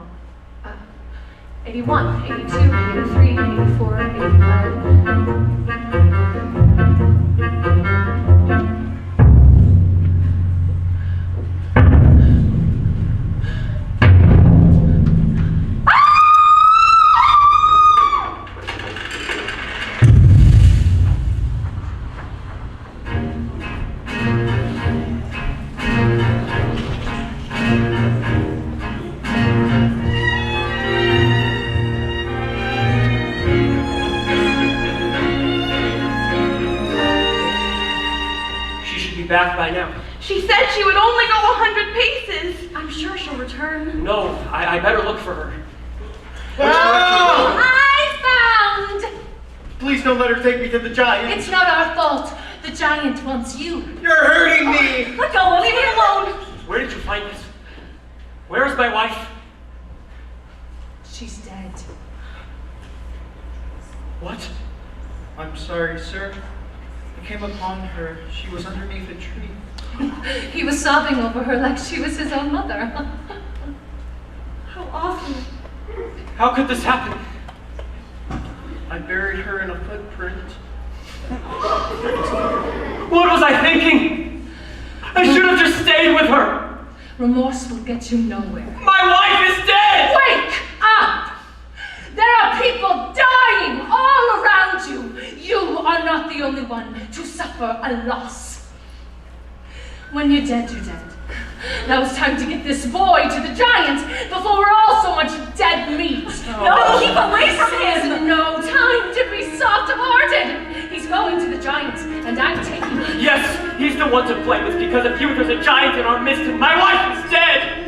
81, 82, 83, 84, 85. Back by now. She said she would only go 100 paces. I'm sure she'll return. No, I better look for her. I found! Please don't let her take me to the giant. It's not our fault. The giant wants you. You're hurting me. Let go, leave me alone. Where did you find this? Where is my wife? She's dead. What? I'm sorry, sir. I came upon her. She was underneath a tree. He was sobbing over her like she was his own mother. How awful. How could this happen? I buried her in a footprint. What was I thinking? I should have just stayed with her. Remorse will get you nowhere. My wife is dead! Wake up! There are people dying all around you. You are not the only one to suffer a loss. When you're dead, you're dead. Now it's time to get this boy to the giant before we're all so much dead meat. No, keep away from him! There's no time to be soft-hearted. He's going to the giant, and I'm taking him. Yes, he's the one to blame. It's because of you there's a giant in our midst and my wife is dead.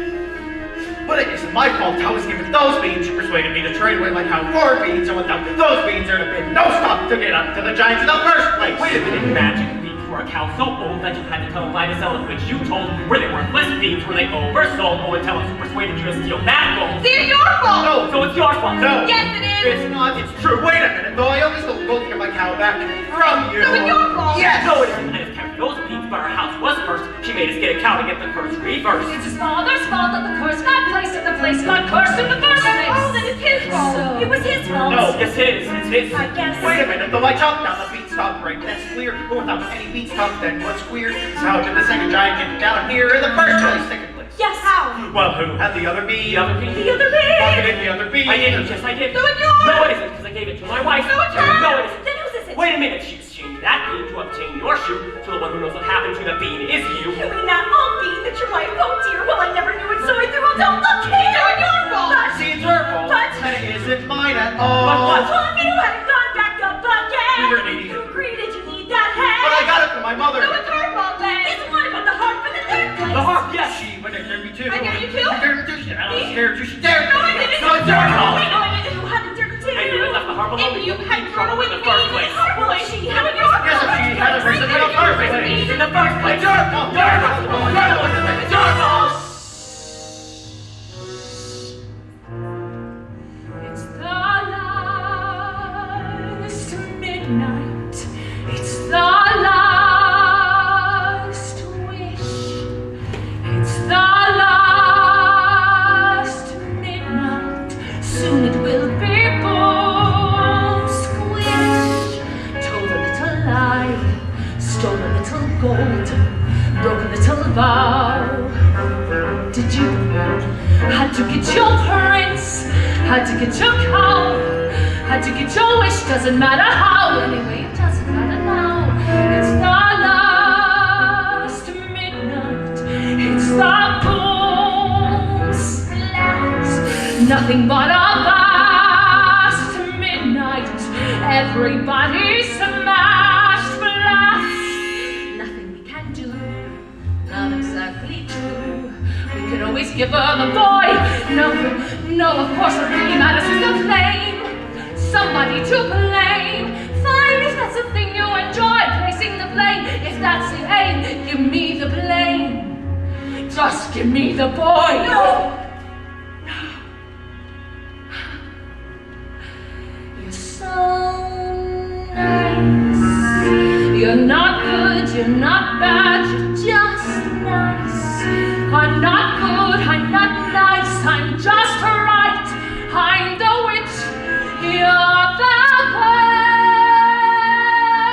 But it isn't my fault I was given those beans. You persuaded me to trade away like how 4 beans, and without those beans there'd have been no stop to get up to the giants in the first place. Wait a minute, magic beans for a cow so old that you had to tell a lie to sell it, which you told were they worthless beans, were they oversold? Oh, and tell us who persuaded you to steal that gold. They're your fault! No, So it's your fault. no. Yes, it is! It's not, it's true. Wait a minute, though I only stole the gold to get my cow back from you. No, it's your fault! Yes! No, it isn't. I have kept those beans, but our house was cursed. She made us get a cow to get the curse reversed. It's his father's fault that the curse got placed and the place got cursed in the first place. Oh, then it's his fault. So- It was his fault. No. Yes, it is. It's his. I guess. Wait a minute, though I chopped down the beanstalk, right? That's clear. But without any beanstalk, then what's queer is how did the second giant get down here in the first place? Second place. Yes, how? Well, who had the other bee? The other bee. The other bee! Pocketed the other bee. I didn't. Yes, I did. No, it's yours! No, it isn't, because I gave it to my wife. No, it's yours! No, it isn't. Then whose is it? Wait a minute. She exchanged that bean to obtain your shoe. So the one who knows what happened to the bean is you. You mean that old bean that your wife, oh dear, well I never knew it, so I threw it down the cane. No, it's your fault! See, it's her fault. But- And it isn't mine at all. But what? Well, if you hadn't gone back up again, You were needy. you agreed that you need that head. But I got it from my mother. No, it's her fault then. It's the one about the harp for the third place. The harp, yes. She went and dared me too. I dared you too? I dared me too. She, I was scared too. She dared me. No, I didn't. So it's your fault. Wait, no, I didn't. You hadn't dared to. And you had left the harp alone. If you had Trouble thrown away in the the first bean, place. well, she had it your Yes, fault. she had a reason in the first place. In the first place. It's your fault. Your fault. Your fault. It's your fault. It's the last midnight. It's the last wish. It's the last midnight. Soon it will be boom, squish. Told a little lie, stole a little gold, broke a little vow. Did you? Had to get your prince, had to get your cow, had to get your wish, doesn't matter how. Anyway, it doesn't matter now. It's the last midnight, it's the boom splat. Nothing but a vast midnight, everybody smashed flat. Nothing we can do, not exactly true. We can always give her the boy. No, of course what really matters is the flame. Somebody to blame. Fine, if that's the thing you enjoy, placing the blame. If that's the aim, give me the blame. Just give me the boy. No. You're so nice. You're not good, you're not bad, you're just nice. I'm not good, I'm not nice, I'm just right. I'm the witch, you're the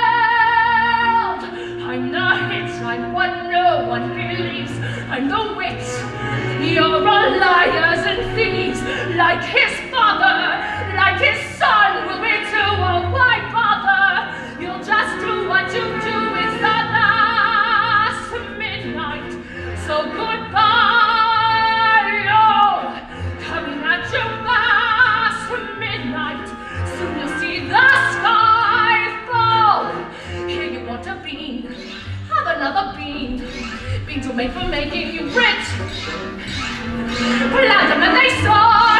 world. I'm the hit, I'm what no one believes. I'm the witch, you're a liars and thieves. Like his father, like his son will be too. Oh, why bother? You'll just do what you do. It's the last midnight. So goodbye, oh, coming at you last midnight. Soon you'll see the sky fall. Here you want a bean, have another bean. Beans were made for making you rich. Plant them and they soar.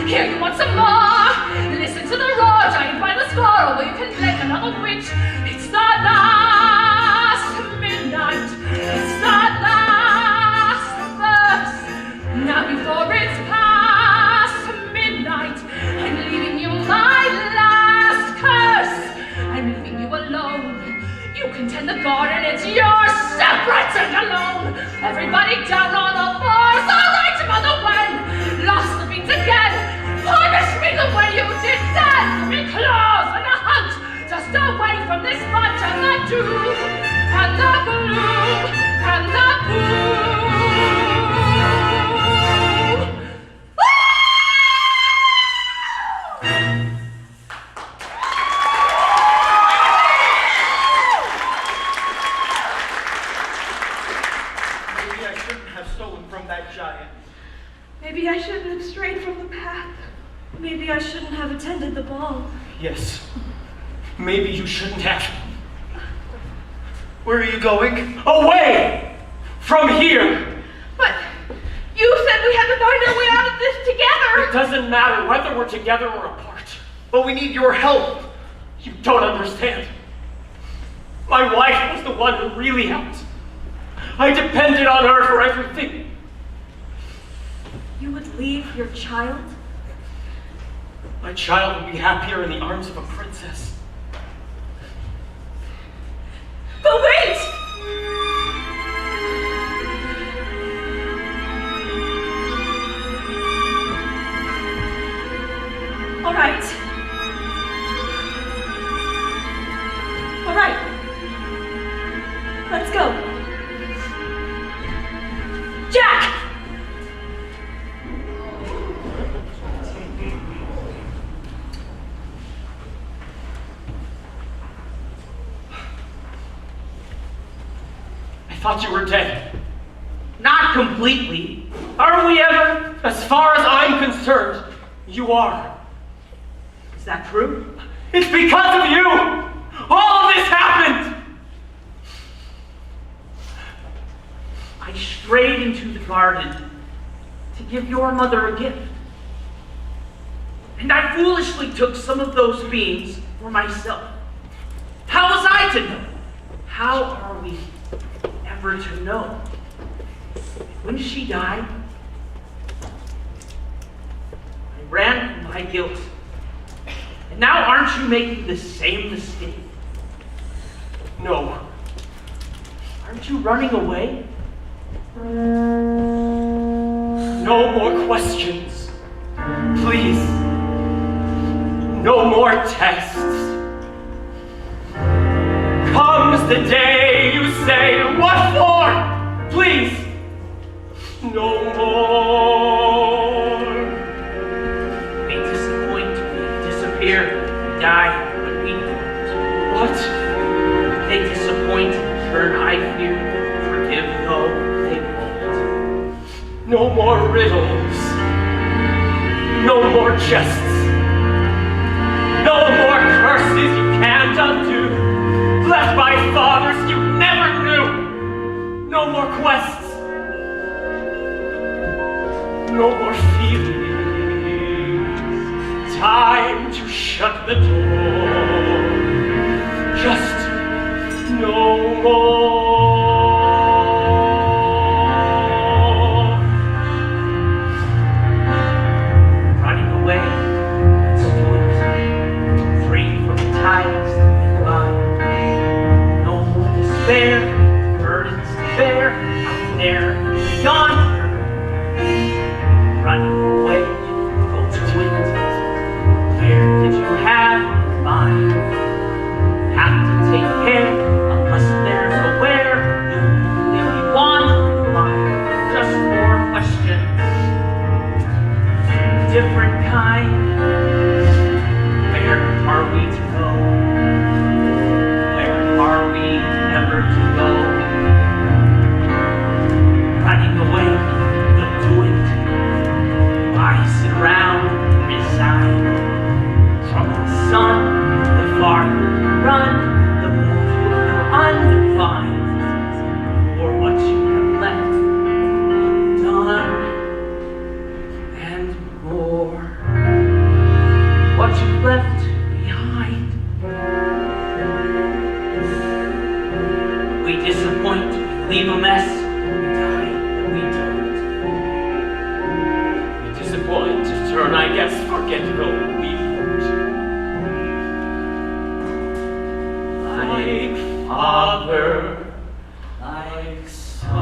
Here you want some more. Listen to the roar, giant by the score. Or you can blame another witch. It's the last midnight. It's the last verse. Now before it's past midnight, I'm leaving you my last curse. I'm leaving you alone. You can tend the garden, it's yours, separate and alone. Everybody down on the floors, all right, Mother Wen. Lost the beans again. Punish me the way you did then. Give me claws and a hunt, just away from this bunch and the doom and the gloom and the boom. ball. Yes. Maybe you shouldn't have. Where are you going? Away! From here! But you said we had to find our way out of this together. It doesn't matter whether we're together or apart. But we need your help. You don't understand. My wife was the one who really helped. I depended on her for everything. You would leave your child? My child would be happier in the arms of a princess. But wait! All right. All right. Let's go. Jack! I thought you were dead. Not completely. Are we ever? As far as I'm concerned, you are. Is that true? It's because of you! All of this happened! I strayed into the garden to give your mother a gift. And I foolishly took some of those beans for myself. How was I to know? How are we ever to know? When she died, I ran from my guilt. And now aren't you making the same mistake? No. Aren't you running away? No more questions. Please. No more tests. Comes the day you say, what for? Please. No more. They disappoint, disappear, die when we don't. What? They disappoint, turn, I fear, forgive, no, they won't. No more riddles. No more jests. No more curses you can't undo. Left by fathers you never knew. No more quests. No more feelings. Time to shut the door. Just no more. Running away, let's do it. Free from the ties that bind. No more despair, burdens to bear. Out there, beyond. Running away, go to it. Where did you have your mind? Have to take care, unless there's a where. You really want mine. Just more questions, different kind. Where are we to go? Where are we never to go? Running away, don't do it. Why sit around, resign? From the sun, the farther you run, the more you feel undefined. For what you have left, done, and more. What you've left behind. We disappoint, we leave a mess, we die, and we don't. We disappoint, turn, I guess, forgetful, we won't. Like father, like son.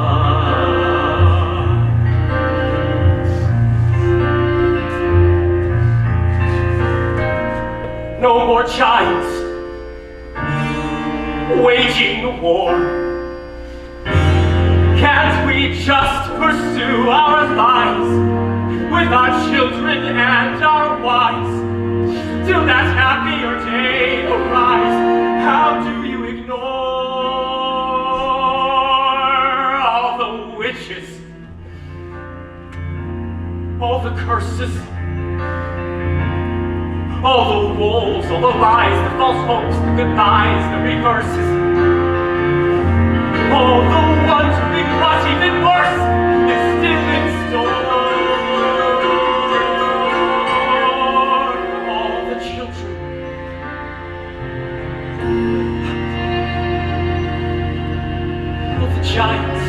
No more giants waging war. Can't we just pursue our lives with our children and our wives till that happier day arise? How do you ignore all the witches, all the curses, all the wolves, all the lies, the false hopes, the goodbyes, the reverses. All the wondering what even worse is still in store. All the children. All the giants.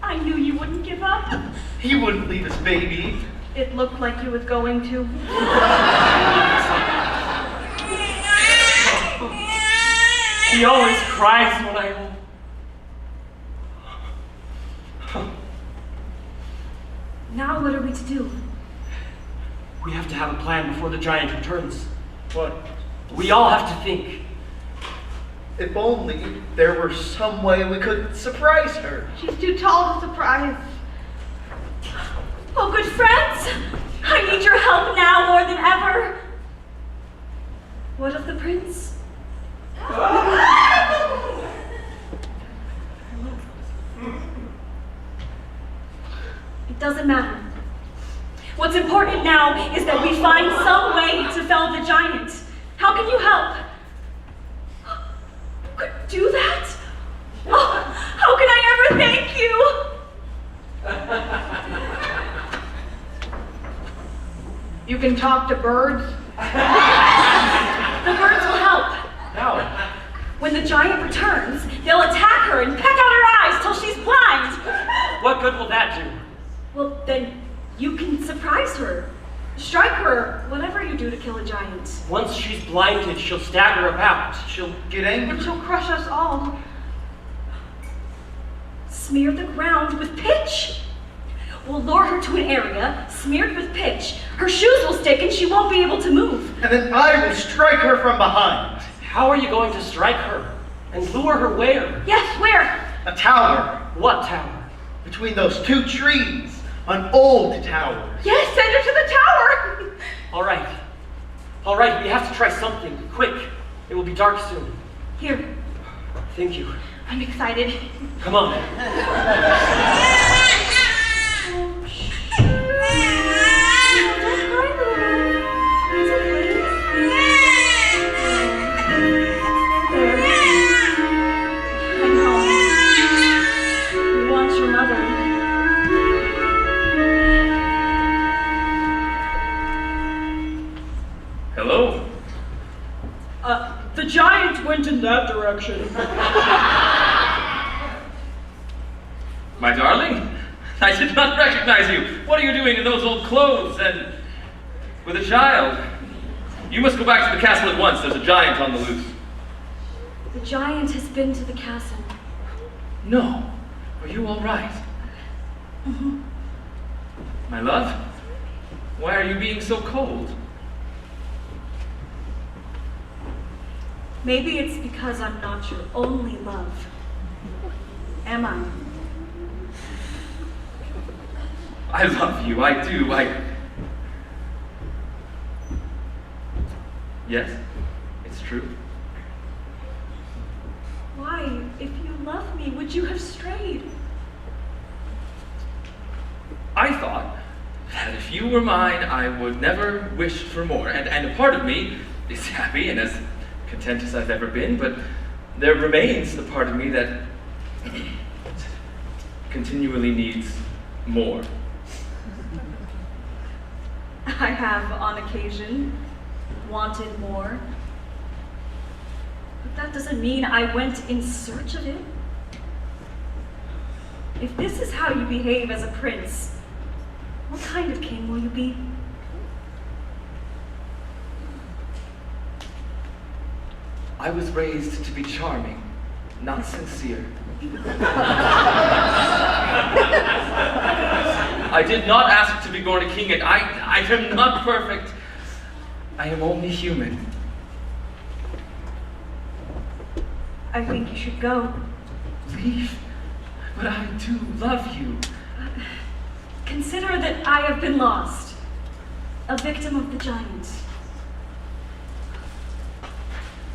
I knew you wouldn't give up. He wouldn't leave his baby. It looked like he was going to. He always cries when I Now what are we to do? We have to have a plan before the giant returns. What? We all have to think. If only there were some way we could surprise her. She's too tall to surprise. Oh, good friends, I need your help now more than ever. What of the prince? It doesn't matter. What's important now is that we find some way to fell the giant. How can you help? You could do that? Oh, how can I ever thank you? You can talk to birds. The birds will help. No. When the giant returns, they'll attack her and peck out her eyes till she's blind. What good will that do? Well, then you can surprise her. Strike her, whatever you do to kill a giant. Once she's blinded, she'll stagger about. She'll get angry. But she'll crush us all. Smear the ground with pitch. We'll lure her to an area smeared with pitch. Her shoes will stick and she won't be able to move. And then I will strike her from behind. How are you going to strike her? And lure her where? Yes, where? A tower. What tower? Between those two trees. An old tower. Yes, send her to the tower. All right. All right, we have to try something. Quick. It will be dark soon. Here. Thank you. I'm excited. Come on. Hello? The giant went in that direction. My darling? I did not recognize you. What are you doing in those old clothes and with a child? You must go back to the castle at once. There's a giant on the loose. The giant has been to the castle. No. Are you all right? Mm-hmm. My love? Why are you being so cold? Maybe it's because I'm not your only love. Am I? I love you. I do. Yes, it's true. Why, if you love me, would you have strayed? I thought that if you were mine, I would never wish for more. And a part of me is happy and as content as I've ever been, but there remains the part of me that continually needs more. I have, on occasion, wanted more. But that doesn't mean I went in search of it. If this is how you behave as a prince, what kind of king will you be? I was raised to be charming, not sincere. I did not ask to be born a king, and I am not perfect. I am only human. I think you should go. Leave? But I do love you. Consider that I have been lost, a victim of the giant.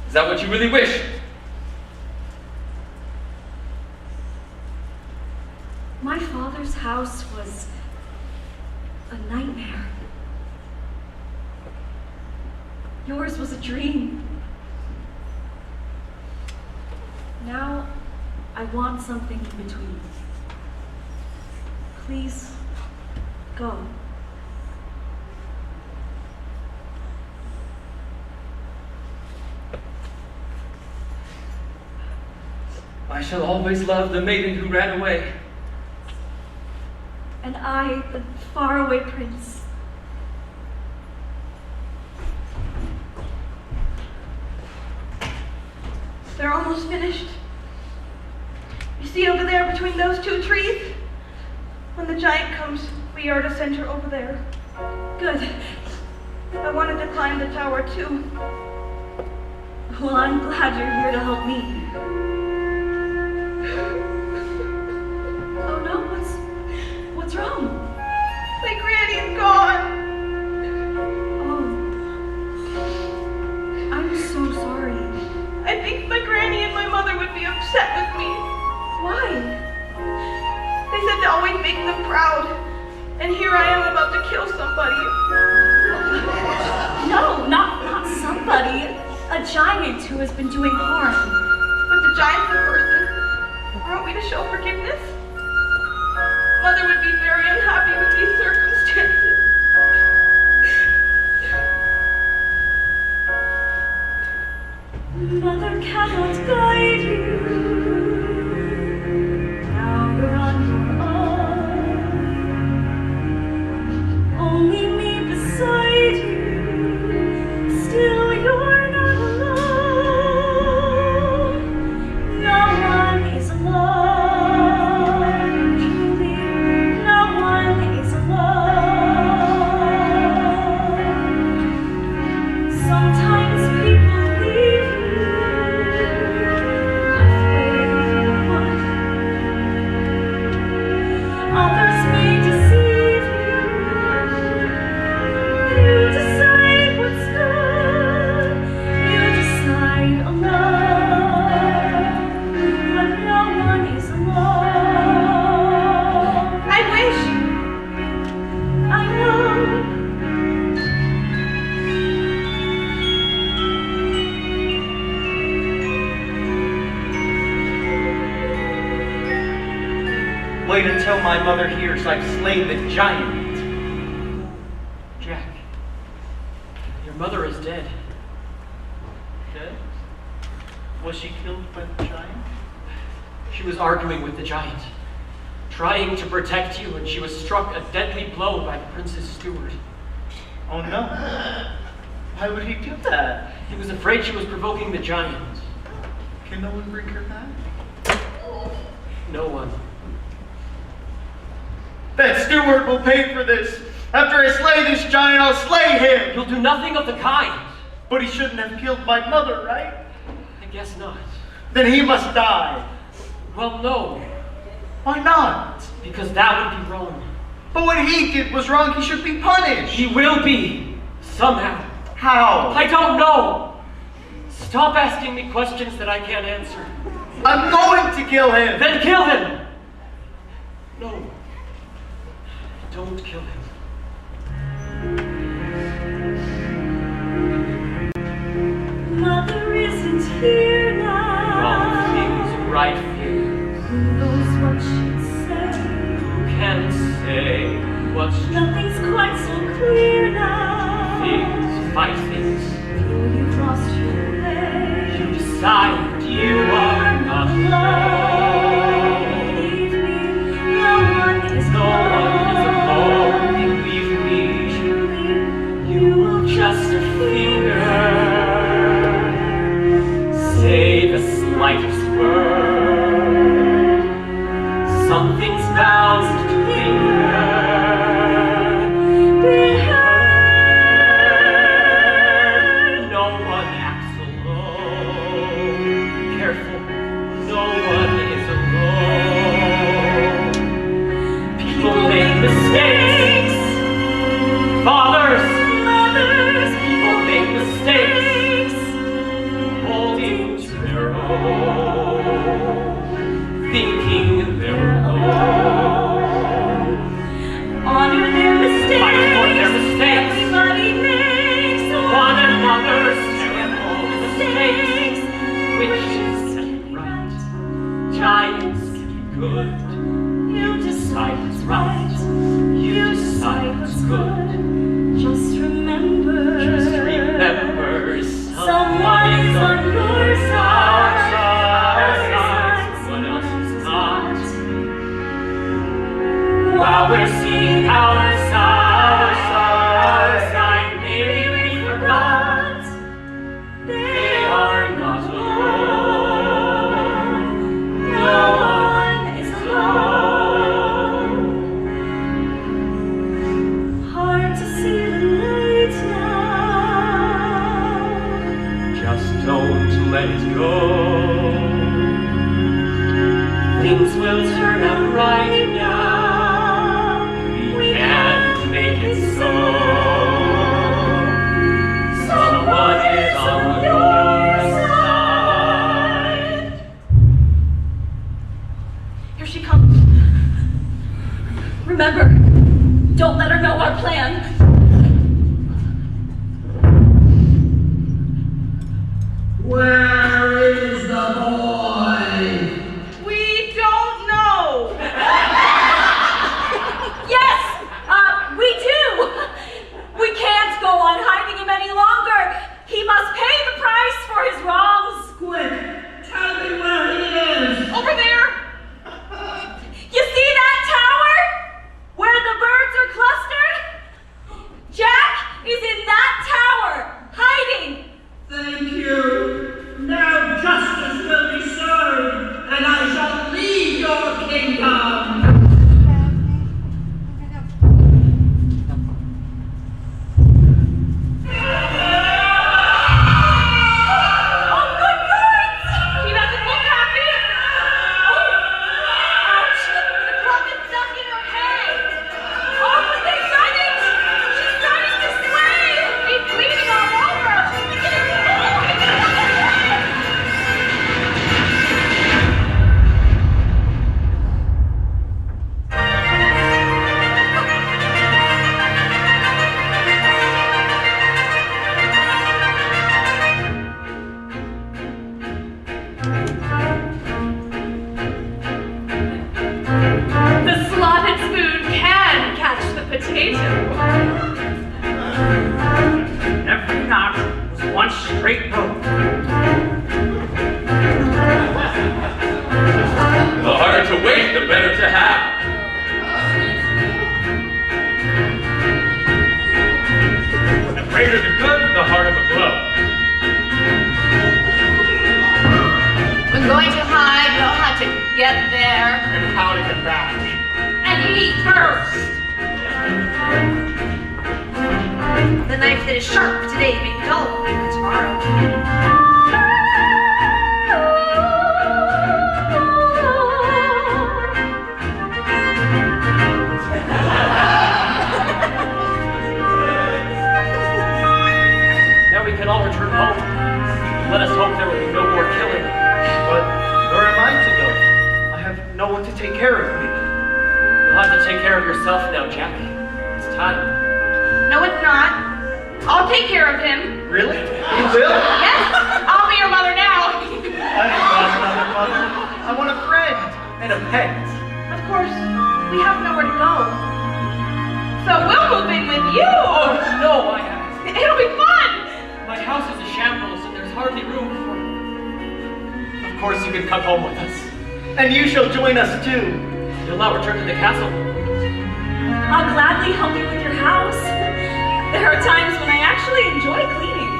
Is that what you really wish? My father's house was a nightmare. Yours was a dream. Now, I want something in between. Please, go. I shall always love the maiden who ran away. And I, the faraway prince. They're almost finished. You see over there between those two trees? When the giant comes, we are to send her over there. Good. I wanted to climb the tower too. Well, I'm glad you're here to help me. Oh no, what's wrong? My granny's gone. Oh, I'm so sorry. I think my granny and my mother would be upset with me. Why? They said to always make them proud. And here I am about to kill somebody. No, not somebody. A giant who has been doing harm. But the giant's a person. Aren't we to show forgiveness? Mother would be very unhappy with these circumstances. Mother cannot guide you. Now you're on your own. Only me beside you. Still you're not alone. No one is alone. Truly, no one is alone. Sometimes people leave you halfway through. Others may deceive you. You decide what's good. You decide alone. But no one is alone. I wish. I know. Wait until my mother hears I've slain the giant. Jack, your mother is dead. Dead? Was she killed by the giant? She was arguing with the giant, trying to protect you, and she was struck a deadly blow by the prince's steward. Oh no. Why would he do that? He was afraid she was provoking the giant. Can no one bring her back? No one. That steward will pay for this. After I slay this giant, I'll slay him. You'll do nothing of the kind. But he shouldn't have killed my mother, right? I guess not. Then he must die. Well, no. Why not? Because that would be wrong. But what he did was wrong. He should be punished. He will be. Somehow. How? I don't know. Stop asking me questions that I can't answer. I'm going to kill him. Then kill him. No. Don't kill him. Mother isn't here now. Wrong things, right things. Who knows what she'd say? Who can say what's Nothing's quite so clear now. things, fight things. Though you've lost your way, You decide you are not alone. Believe me, no one is No one is alone. alone. Believe me. Truly, you will Just a finger. Say the slightest word. Something's bound to linger. will turn out right now. We can't make it so. Someone is on your side. Here she comes. Remember, don't let her know our plan. Where is the boy? We don't know. Yes, we do. We can't go on hiding him any longer. He must pay the price for his wrongs. Quick, tell me where he is. Over there. You see that tower? Where the birds are clustered? Jack is in that tower, hiding. Thank you. Now justice will be served, and I shall leave your kingdom. He doesn't look happy. Oh, ouch! The club is stuck in her head. Oh, but they've done it! She's starting to sway. He's bleeding all over. The slotted spoon can catch the potato. Every knot was one straight rope. The harder to wait, the better to have. The greater the good, the harder the blow. When going to hide, know how to get there. And how to get back. And eat first. The knife that is sharp today may be dull tomorrow. Now we can all return home. Let us hope there will be no more killing. But where am I to go? I have no one to take care of me. You'll have to take care of yourself now, Jack. It's time. No, it's not. I'll take care of him. Really? You will? Yes, I'll be your mother now. I don't want another mother. I want a friend and a pet. Of course, we have nowhere to go. So we'll move in with you. Oh, no, It'll be fun. my house is a shambles and there's hardly room for... Of course you can come home with us. And you shall join us too. You'll not return to the castle. I'll gladly help you with your house. There are times when I actually enjoy cleaning.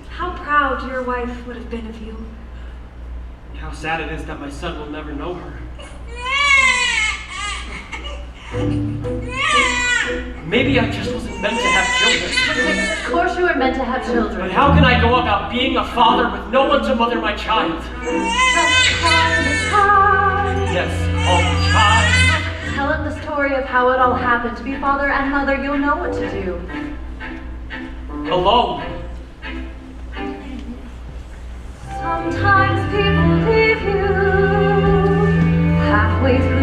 How proud your wife would have been of you. How sad it is that my son will never know her. Maybe I just wasn't meant to have children. Of course you were meant to have children. But how can I go about being a father with no one to mother my child? Yes, call me child. Tell him the story of how it all happened. Be father and mother, you'll know what to do. Alone. Sometimes people leave you halfway through